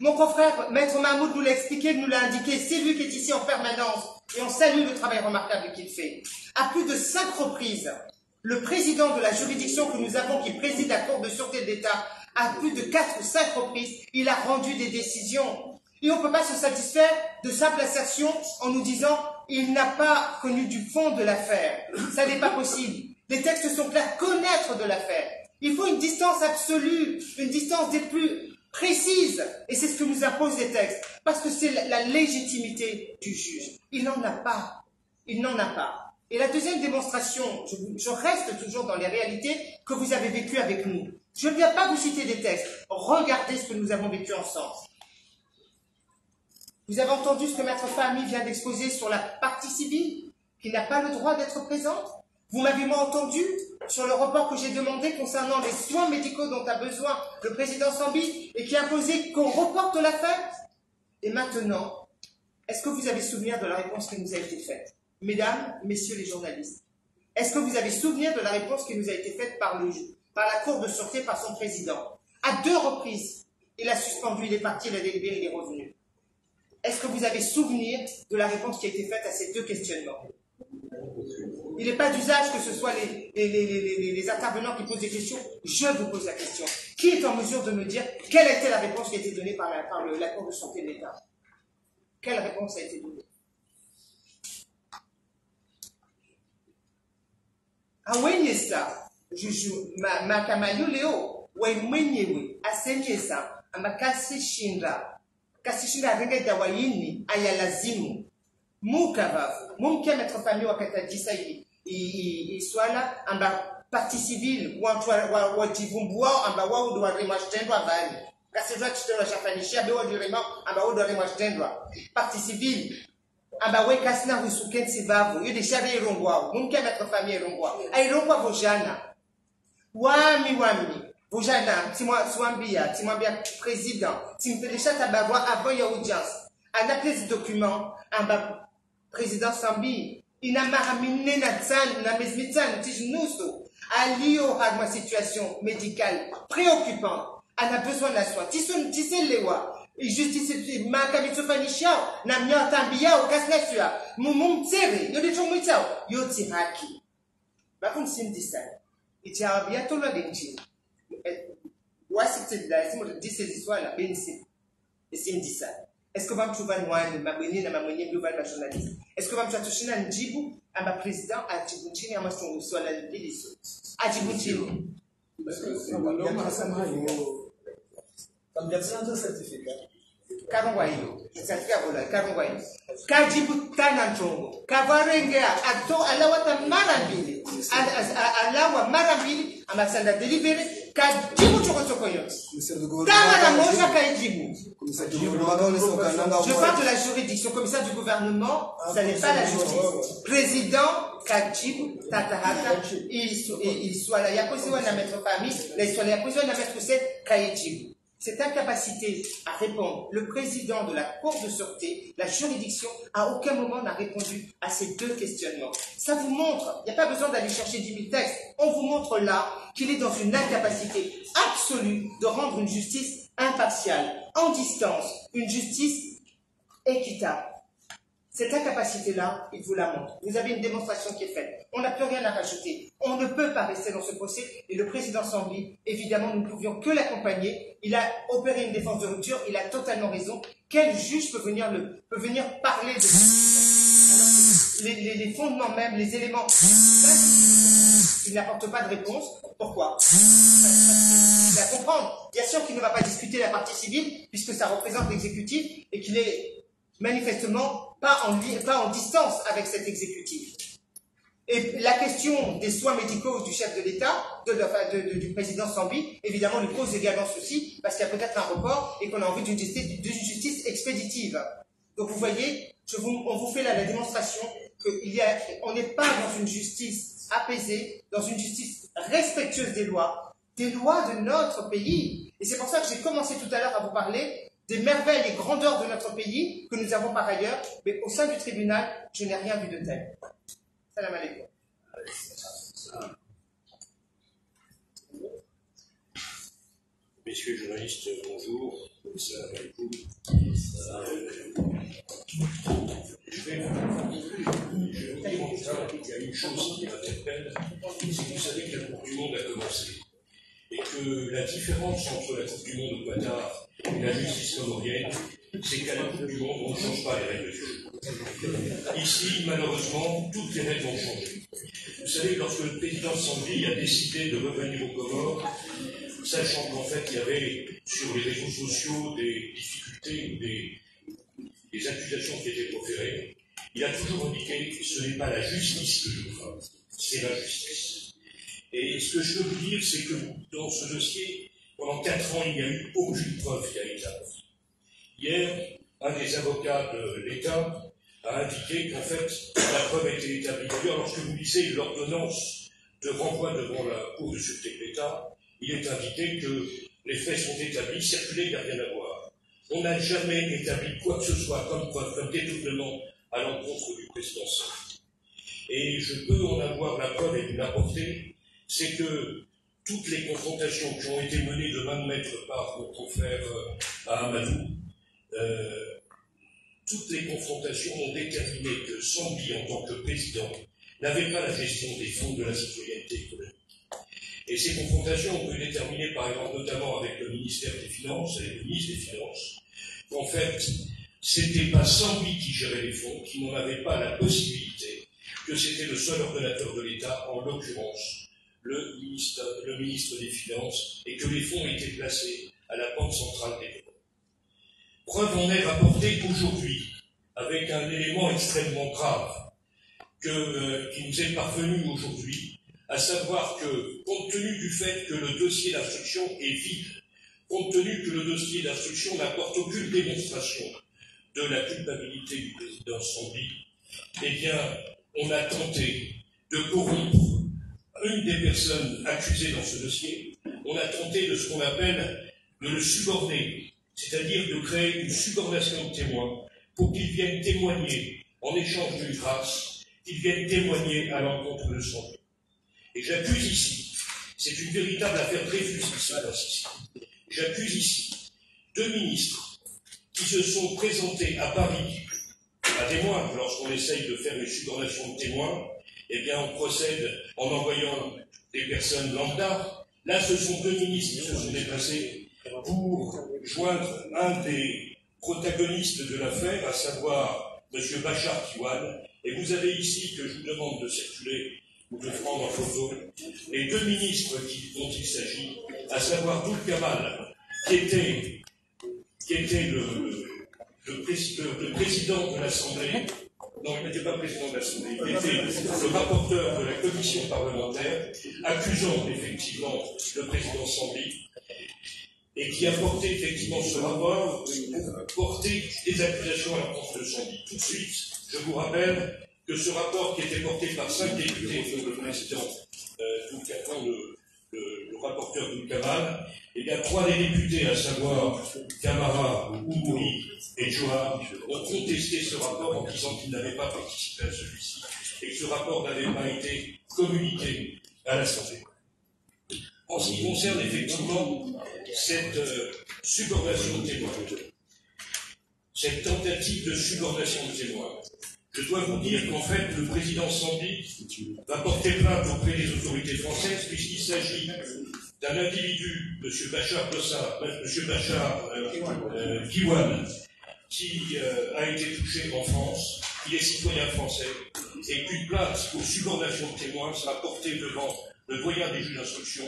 Speaker 2: Mon confrère, Maître Mahmoud nous l'a expliqué, nous l'a indiqué, c'est lui qui est ici en permanence, et on salue le travail remarquable qu'il fait. À plus de 5 reprises, le président de la juridiction que nous avons, qui préside la Cour de sûreté de l'État, à plus de 4 ou 5 reprises, il a rendu des décisions. Et on ne peut pas se satisfaire de simples assertions en nous disant « il n'a pas connu du fond de l'affaire ». Ça n'est pas possible. Les textes sont clairs, connaître de l'affaire. Il faut une distance absolue, une distance des plus précises. Et c'est ce que nous imposent les textes. Parce que c'est la légitimité du juge. Il n'en a pas. Il n'en a pas. Et la deuxième démonstration, je reste toujours dans les réalités que vous avez vécues avec nous. Je ne viens pas vous citer des textes. Regardez ce que nous avons vécu ensemble. Vous avez entendu ce que Maître Fahmi vient d'exposer sur la partie civile, qui n'a pas le droit d'être présente. Vous m'avez entendu sur le report que j'ai demandé concernant les soins médicaux dont a besoin le président Sambi et qui a imposé qu'on reporte l'affaire. Et maintenant, est-ce que vous avez souvenir de la réponse qui nous a été faite? Mesdames, messieurs les journalistes, est-ce que vous avez souvenir de la réponse qui nous a été faite par la Cour de sûreté, par son président? À 2 reprises, il a suspendu, il est parti, il a délibéré, il est revenu. Est-ce que vous avez souvenir de la réponse qui a été faite à ces 2 questionnements? Il n'est pas d'usage que ce soit les intervenants qui posent des questions. Je vous pose la question. Qui est en mesure de me dire quelle a été la réponse qui a été donnée par la Cour de sûreté de l'État? Quelle réponse a été donnée? Awenyesa, juju makamayo leo, mwenyewe asenyesa amakasishinda renga dawayini ayalazimu mukavavu mumkia Maître Fahmi wakati ajisa iswala amba parti civile wajivumbua amba wao ndo warimwashtendwa bali kasijua kitendo chafanishia bewa direma amba wao ndo warimwashtendwa parti civile amba weka sina husukensi vavu yudi shari irongwao mumkia Maître Fahmi irongwao airongwa vojana wami vojana timwambia président timpelesha tabagwa avant ya audience anaple zi document amba président Sambi inamaraminé na mezmitsan tijnuso alio hagma situation médicale préoccupante a besoin de la soin tiselewa justice makamitsofanisha na myatambia okasnasua mumumtsere yode chomwitao yotiraki bakun simdisa itiarabia tola denchi wasite la simo de disesiswa la bensi simdisa. Est-ce que vam tuva nwani mabweni na mamwenye ndio bali journalist? Est-ce que vam tushina njibu amba president ajibu chini ama swala liliso? Ajibu chini. Karungwa hiyo. Certificat bola karungwa hiyo. Kajibu tana ntongo. Kavarengea ato alawata mara mbili. Alawa mara mbili amasanda delivery kajibu chokotoko yote. Kama na moja kajibu. Je parle de la juridiction, commissaire du gouvernement, ça n'est pas la justice. Président Kajib Tatahaka, il soit là, il y a posé un Maître Fahmi, il soit là, il y a posé un Maître Kajib. Cette incapacité à répondre, le président de la Cour de sûreté, la juridiction, à aucun moment n'a répondu à ces 2 questionnements. Ça vous montre, il n'y a pas besoin d'aller chercher 10 000 textes, on vous montre là qu'il est dans une incapacité absolue de rendre une justice impartiale, en distance, une justice équitable. Cette incapacité-là, il vous la montre. Vous avez une démonstration qui est faite. On n'a plus rien à rajouter. On ne peut pas rester dans ce procès. Et le président Sambi, évidemment, nous ne pouvions que l'accompagner. Il a opéré une défense de rupture. Il a totalement raison. Quel juge peut venir parler de les fondements même, les éléments? Il n'apporte pas de réponse. Pourquoi? Il va comprendre. Bien sûr qu'il ne va pas discuter la partie civile, puisque ça représente l'exécutif et qu'il est manifestement pas en distance avec cet exécutif. Et la question des soins médicaux du chef de l'État, du président Sambi, évidemment, lui pose également souci, parce qu'il y a peut-être un report et qu'on a envie d'une justice expéditive. Donc vous voyez, on vous fait là la démonstration qu'on n'est pas dans une justice apaisée, dans une justice respectueuse des lois de notre pays. Et c'est pour ça que j'ai commencé tout à l'heure à vous parler des merveilles et grandeurs de notre pays que nous avons par ailleurs, mais au sein du tribunal, je n'ai rien vu de tel. Salam alaikum.
Speaker 5: Messieurs les journalistes, bonjour. Salam alaikum. Je vais vous dire qu'il y a une chose qui m'interpelle, c'est que vous savez que la Coupe du Monde a commencé. Et que la différence entre la Coupe du Monde au Qatar et la justice comorienne, c'est qu'à la Coupe du Monde, on ne change pas les règles du jeu. Ici, malheureusement, toutes les règles ont changé. Vous savez, lorsque le président Sambli a décidé de revenir aux Comores, sachant qu'en fait, il y avait sur les réseaux sociaux des difficultés, des accusations qui étaient proférées, il a toujours indiqué que ce n'est pas la justice que je veux faire, c'est la justice. Et ce que je peux vous dire, c'est que dans ce dossier, pendant 4 ans, il n'y a eu aucune preuve qui a été apportée. Hier, un des avocats de l'État a indiqué qu'en fait, la preuve a été établie. D'ailleurs, lorsque vous lisez l'ordonnance de renvoi devant la Cour de sûreté de l'État, il est indiqué que les faits sont établis, circuler, il n'y a rien à voir. On n'a jamais établi quoi que ce soit comme preuve, comme détournement à l'encontre du président Sambli. Et je peux en avoir la preuve et vous l'apporter, c'est que toutes les confrontations qui ont été menées de main de maître par mon confrère Amadou, toutes les confrontations ont déterminé que Sambli, en tant que président, n'avait pas la gestion des fonds de la citoyenneté économique. Et ces confrontations ont été déterminées, par exemple, notamment avec le ministère des Finances et le ministre des Finances, qu'en fait, c'était pas Sambli qui gérait les fonds, qui n'en avait pas la possibilité, que c'était le seul ordonnateur de l'État, en l'occurrence, le ministre des Finances, et que les fonds étaient placés à la Banque centrale des Comores. Preuve en est rapportée aujourd'hui, avec un élément extrêmement grave, qui nous est parvenu aujourd'hui, à savoir que, compte tenu du fait que le dossier d'instruction est vide, compte tenu que le dossier d'instruction n'apporte aucune démonstration de la culpabilité du président Sambli, eh bien, on a tenté de corrompre une des personnes accusées dans ce dossier. On a tenté de ce qu'on appelle de le suborner, c'est-à-dire de créer une subornation de témoins pour qu'ils viennent témoigner en échange d'une grâce, qu'ils viennent témoigner à l'encontre de Sambli. Et j'accuse ici, c'est une véritable affaire Dreyfus qui se passe ici, j'accuse ici 2 ministres qui se sont présentés à Paris, à témoins, lorsqu'on essaye de faire une subornation de témoins, eh bien on procède en envoyant des personnes lambda. Là, ce sont 2 ministres qui se sont déplacés pour joindre un des protagonistes de l'affaire, à savoir M. Bachar Kiwan. Et vous avez ici, que je vous demande de circuler ou de prendre en photo, les 2 ministres dont il s'agit, à savoir Doul Kamal, qui était le président de l'Assemblée. Non, il n'était pas président de l'Assemblée, il était le rapporteur de la commission parlementaire, accusant effectivement le président Sambli, et qui a porté effectivement ce rapport pour porter des accusations à l'encontre de Sambli. Tout de suite, je vous rappelle que ce rapport qui était porté par 5 députés, dont le président, le rapporteur Doul Kamal, eh bien 3 des députés, à savoir Camara, Oumouri et Joab, ont contesté ce rapport en disant qu'ils n'avaient pas participé à celui-ci et que ce rapport n'avait pas été communiqué à l'Assemblée. En ce qui concerne effectivement cette subornation de témoins, cette tentative de subornation de témoins, je dois vous dire qu'en fait, le président Sambli va porter plainte auprès des autorités françaises puisqu'il s'agit d'un individu, M. Bachar Kiwan, qui a été touché en France, il est citoyen français, et qu'une plainte pour subornation de témoins sera portée devant le doyen des juges d'instruction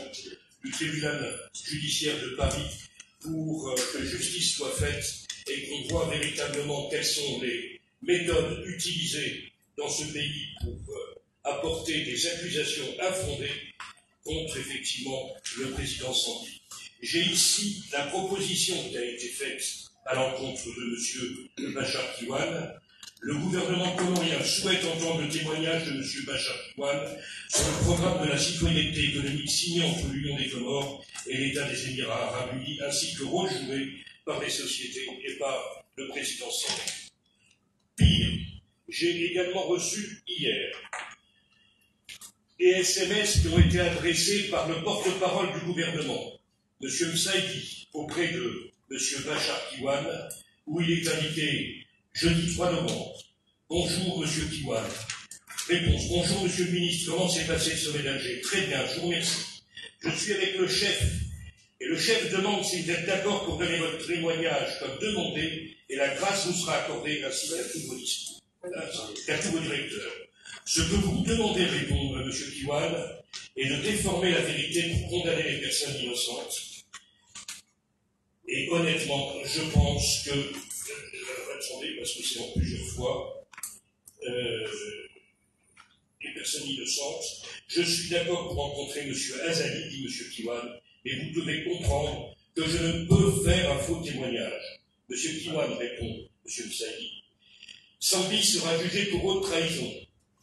Speaker 5: du tribunal judiciaire de Paris pour que justice soit faite et qu'on voit véritablement quelles sont les méthodes utilisées dans ce pays pour apporter des accusations infondées contre effectivement le président Sambli. J'ai ici la proposition qui a été faite à l'encontre de M. Bachar Kiwan. Le gouvernement comorien souhaite entendre le témoignage de M. Bachar Kiwan sur le programme de la citoyenneté économique signé entre l'Union des Comores et l'État des Émirats arabes unis, ainsi que le rôle joué par les sociétés et par le président Sambie. Pire, j'ai également reçu hier des SMS qui ont été adressés par le porte-parole du gouvernement, M. Msaïdi, auprès de M. Bachar Kiwan, où il est indiqué jeudi 3 novembre. Bonjour M. Kiwan. Réponse. Bonjour Monsieur le ministre, comment s'est passé le sommet d'Alger? Très bien, je vous remercie. Je suis avec le chef, et le chef demande si vous êtes d'accord pour donner votre témoignage comme demandé, et la grâce vous sera accordée ainsi qu'à tous vos discours, qu'à tous vos directeurs. Ce que vous demandez de répondre, M. Kiwan, est de déformer la vérité pour condamner les personnes innocentes. Et honnêtement, je pense que, attendez, parce que c'est en plusieurs fois, les personnes innocentes, je suis d'accord pour rencontrer M. Azali, dit M. Kiwan, mais vous devez comprendre que je ne peux faire un faux témoignage. M. Kiwan répond, M. Msaïdi, Sambie sera jugé pour haute trahison.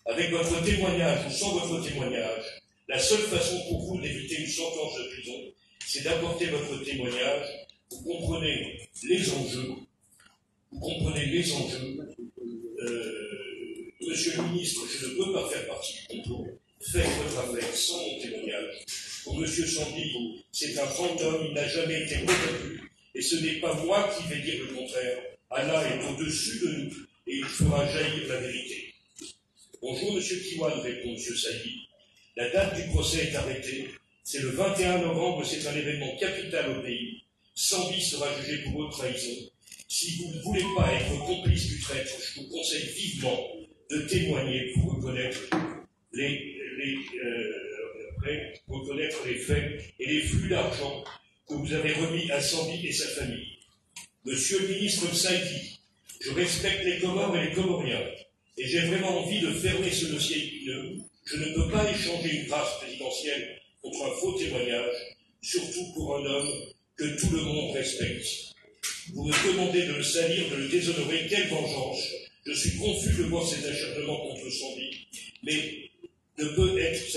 Speaker 5: Avec votre témoignage ou sans votre témoignage, la seule façon pour vous d'éviter une sentence de prison, c'est d'apporter votre témoignage. Vous comprenez les enjeux. Monsieur le ministre, je ne peux pas faire partie du complot. Faites votre affaire sans mon témoignage. Pour M. Sambie, c'est un fantôme, il n'a jamais été convaincu. Et ce n'est pas moi qui vais dire le contraire. Allah est au-dessus de nous et il fera jaillir la vérité. Bonjour, M. Kiwan, répond M. Saïdi. La date du procès est arrêtée. C'est le 21 novembre, c'est un événement capital au pays. Sambie sera jugé pour haute trahison. Si vous ne voulez pas être complice du traître, je vous conseille vivement de témoigner pour reconnaître les faits et les flux d'argent que vous avez remis à Sambie et sa famille. Monsieur le ministre Msaïdi, je respecte les Comores et les Comoriens, et j'ai vraiment envie de fermer ce dossier épineux. Je ne peux pas échanger une grâce présidentielle contre un faux témoignage, surtout pour un homme que tout le monde respecte. Vous me demandez de le salir, de le déshonorer, quelle vengeance! Je suis confus de voir ces acharnements contre Sambie, mais ça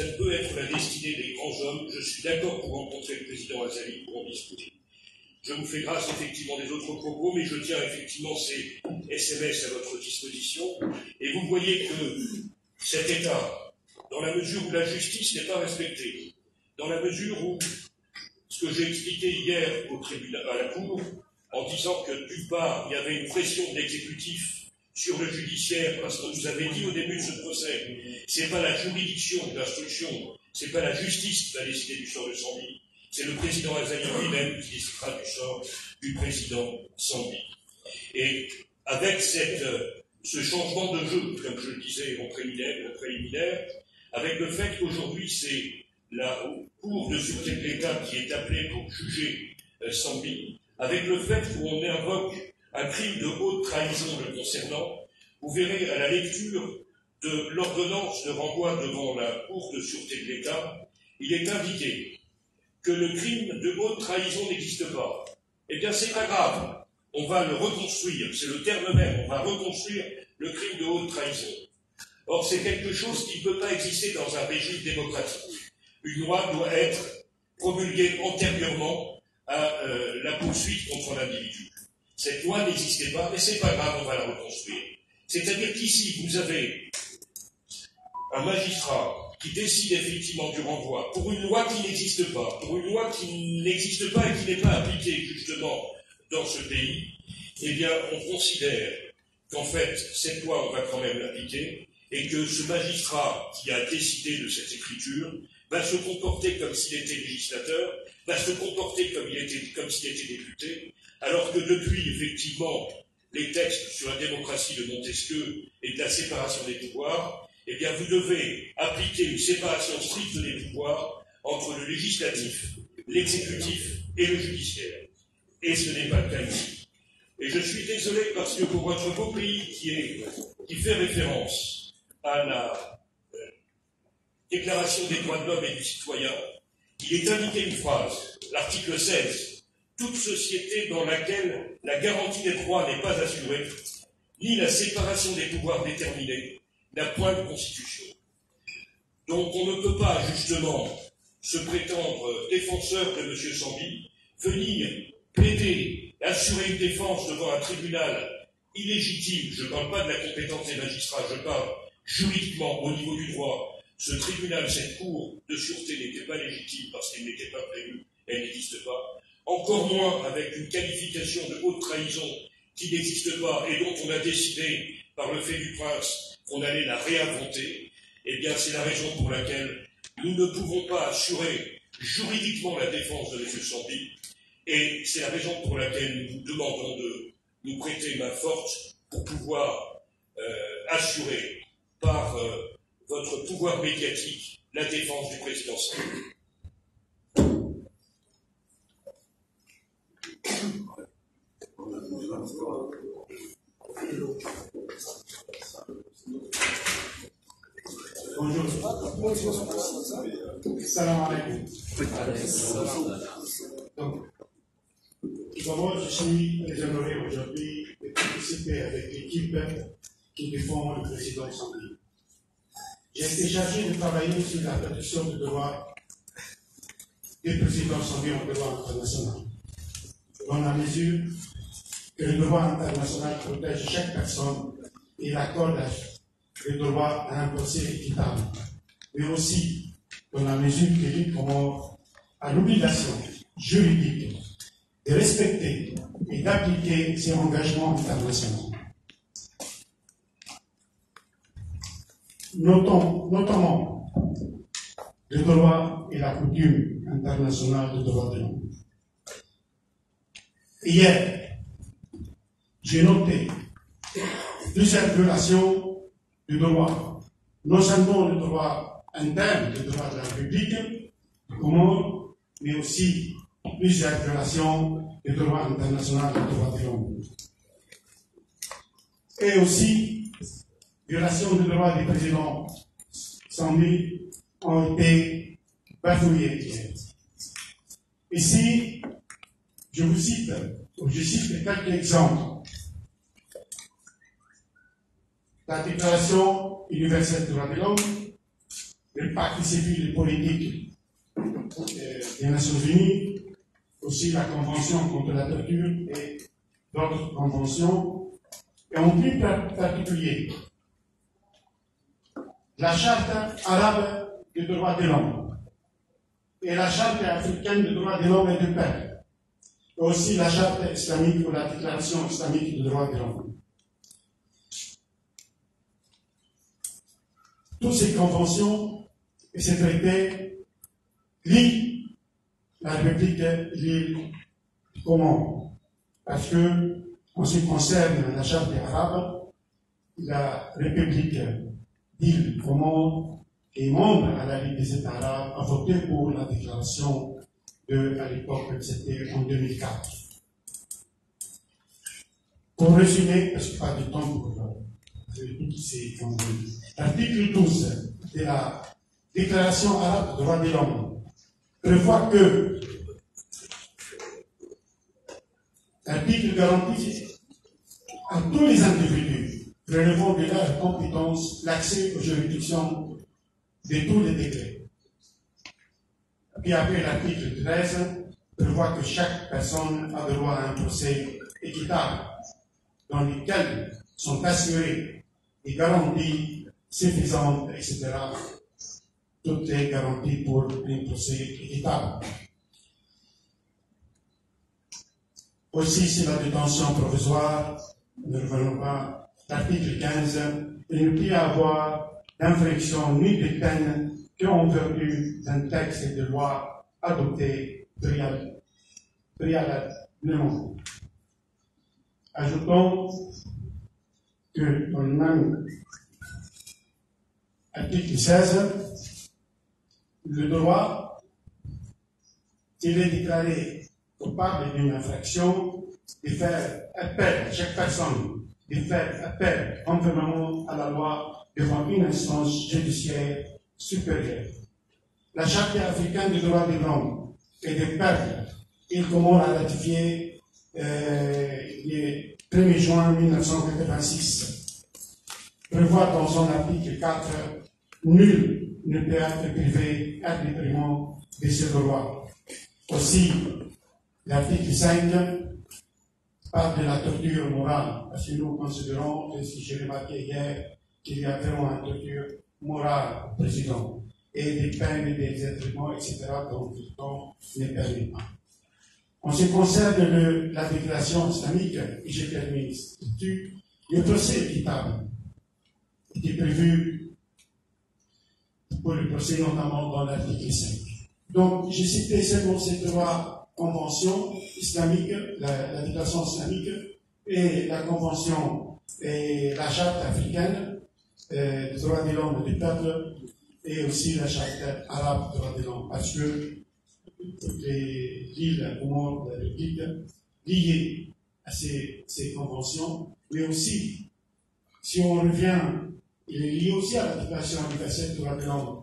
Speaker 5: ne peut être la destinée des grands hommes. Je suis d'accord pour rencontrer le président Azali pour en discuter. Je vous fais grâce effectivement des autres propos, mais je tiens effectivement ces SMS à votre disposition. Et vous voyez que cet État, dans la mesure où la justice n'est pas respectée, dans la mesure où ce que j'ai expliqué hier au tribunal, à la Cour, en disant que d'une part, il y avait une pression de l'exécutif sur le judiciaire, parce qu'on nous avait dit au début de ce procès, c'est pas la juridiction de l'instruction, c'est pas la justice qui va décider du sort de Sambie, c'est le président Azali lui-même qui décidera du sort du président Sambie. Et avec ce changement de jeu, comme je le disais en préliminaire, avec le fait qu'aujourd'hui c'est la Cour de sûreté de l'État qui est appelée pour juger Sambie, avec le fait qu'on invoque un crime de haute trahison le concernant, vous verrez à la lecture de l'ordonnance de renvoi devant la Cour de sûreté de l'État, il est indiqué que le crime de haute trahison n'existe pas. Eh bien, c'est pas grave, on va le reconstruire, c'est le terme même, on va reconstruire le crime de haute trahison. Or, c'est quelque chose qui ne peut pas exister dans un régime démocratique. Une loi doit être promulguée antérieurement à la poursuite contre l'individu. Cette loi n'existait pas, mais c'est pas grave, on va la reconstruire. C'est-à-dire qu'ici, vous avez un magistrat qui décide effectivement du renvoi pour une loi qui n'existe pas, pour une loi qui n'existe pas et qui n'est pas appliquée justement dans ce pays, eh bien, on considère qu'en fait, cette loi, on va quand même l'appliquer, et que ce magistrat qui a décidé de cette écriture va se comporter comme s'il était législateur, va se comporter comme s'il était député, alors que depuis, effectivement, les textes sur la démocratie de Montesquieu et de la séparation des pouvoirs, eh bien, vous devez appliquer une séparation stricte des pouvoirs entre le législatif, l'exécutif et le judiciaire. Et ce n'est pas le cas ici. Et je suis désolé parce que pour votre beau pays qui fait référence à la Déclaration des droits de l'homme et du citoyen, il est indiqué une phrase, l'article 16, toute société dans laquelle la garantie des droits n'est pas assurée, ni la séparation des pouvoirs déterminée, n'a point de constitution. Donc on ne peut pas, justement, se prétendre défenseur de M. Sambie, venir plaider assurer une défense devant un tribunal illégitime, je ne parle pas de la compétence des magistrats, je parle juridiquement, au niveau du droit, ce tribunal, cette cour de sûreté n'était pas légitime parce qu'elle n'était pas prévue, elle n'existe pas, encore moins avec une qualification de haute trahison qui n'existe pas et dont on a décidé, par le fait du prince, qu'on allait la réinventer, eh bien c'est la raison pour laquelle nous ne pouvons pas assurer juridiquement la défense de M. Sambi, et c'est la raison pour laquelle nous vous demandons de nous prêter main forte pour pouvoir assurer par votre pouvoir médiatique la défense du président Sambi.
Speaker 6: Bonjour. Salam alaikum. Donc, d'abord, je suis très honoré aujourd'hui de participer avec l'équipe qui défend le président Sambi. J'ai été chargé de travailler sur la protection des droits du président Sambi en droit international, dans la mesure que le droit international protège chaque personne et accorde le droit à un procès équitable, mais aussi dans la mesure que l'île Comore a l'obligation juridique de respecter et d'appliquer ses engagements internationaux. Notons notamment le droit et la coutume internationale de droit de l'homme. Hier, j'ai noté plusieurs violations du droit, non seulement le droit interne, le droit de la République du Comore, mais aussi plusieurs violations du droit international du droit de l'homme. Et aussi, violations du droit du président Sambi ont été bafouillées hier. Ici, je cite quelques exemples. La Déclaration universelle des droits de l'homme, le pacte civil et politique des Nations Unies, aussi la Convention contre la torture et d'autres conventions, et en plus particulier la Charte arabe des droits de l'homme et la Charte africaine des droits de l'homme et du peuple, et aussi la Charte islamique ou la Déclaration islamique des droits de l'homme. Toutes ces conventions et ces traités lient la République l'île Comore. Parce que, en ce qui concerne la Charte arabe, la République d'île Comore est membre à la Ligue des États arabes, a voté pour la déclaration à l'époque, c'était en 2004. Pour résumer, parce que pas de temps pour toutes ces conventions. L'article 12 de la Déclaration arabe des droits de l'homme prévoit que l'article garantit à tous les individus relevant de leur compétence l'accès aux juridictions de tous les décrets. Puis après, l'article 13 prévoit que chaque personne a droit à un procès équitable dans lequel sont assurées des garanties suffisantes, etc. Toutes les garanties pour un procès équitable. Aussi, si la détention provisoire, ne revenons pas, l'article 15, il ne peut y avoir d'infraction ni de peine qu'en vertu d'un texte de loi adopté préalablement. Ajoutons que dans le même article 16, le droit, s'il est déclaré coupable d'une infraction, de faire appel à chaque personne, de faire appel conformément à la loi devant une instance judiciaire supérieure. La Charte africaine des droits de l'homme et des peuples, il Comore a ratifié le 1er juin 1986, prévoit dans son article 4 nul ne peut être privé arbitrairement de ce droit. Aussi, l'article 5 parle de la torture morale, parce que nous considérons que, si j'ai remarqué hier, qu'il y a vraiment une torture morale au président, et des peines et des traitements, etc., dont le temps ne permet pas. En ce qui concerne la déclaration islamique, et je termine là-dessus, le procès équitable était prévu pour le procès, notamment dans l'article 5. Donc, j'ai cité seulement ces trois conventions islamiques, la déclaration islamique et la convention et la charte africaine des droits de l'homme et du peuple, et aussi la charte arabe des droits de l'homme, parce que toutes les îles au monde de la République liées à ces conventions, mais aussi, si on revient, il est lié aussi à la déclaration universelle des droits de l'homme.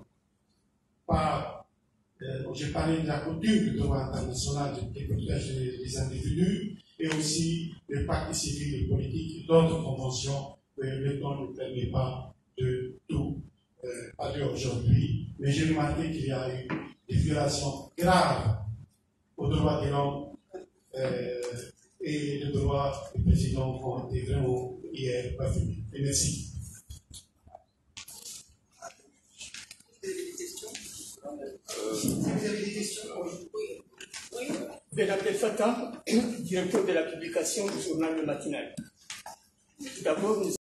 Speaker 6: J'ai parlé de la coutume du droit international qui protège les individus, et aussi le pacte civil et politique et d'autres conventions que le temps ne permet pas de tout parler aujourd'hui. Mais j'ai remarqué qu'il y a eu des violations graves aux droits de l'homme et les droits du président ont été vraiment hier bafoués. Et merci.
Speaker 2: Vous avez des questions? Oui.
Speaker 7: Ben Abdel Fattah, directeur de la publication du journal Le Matinal. Tout d'abord, nous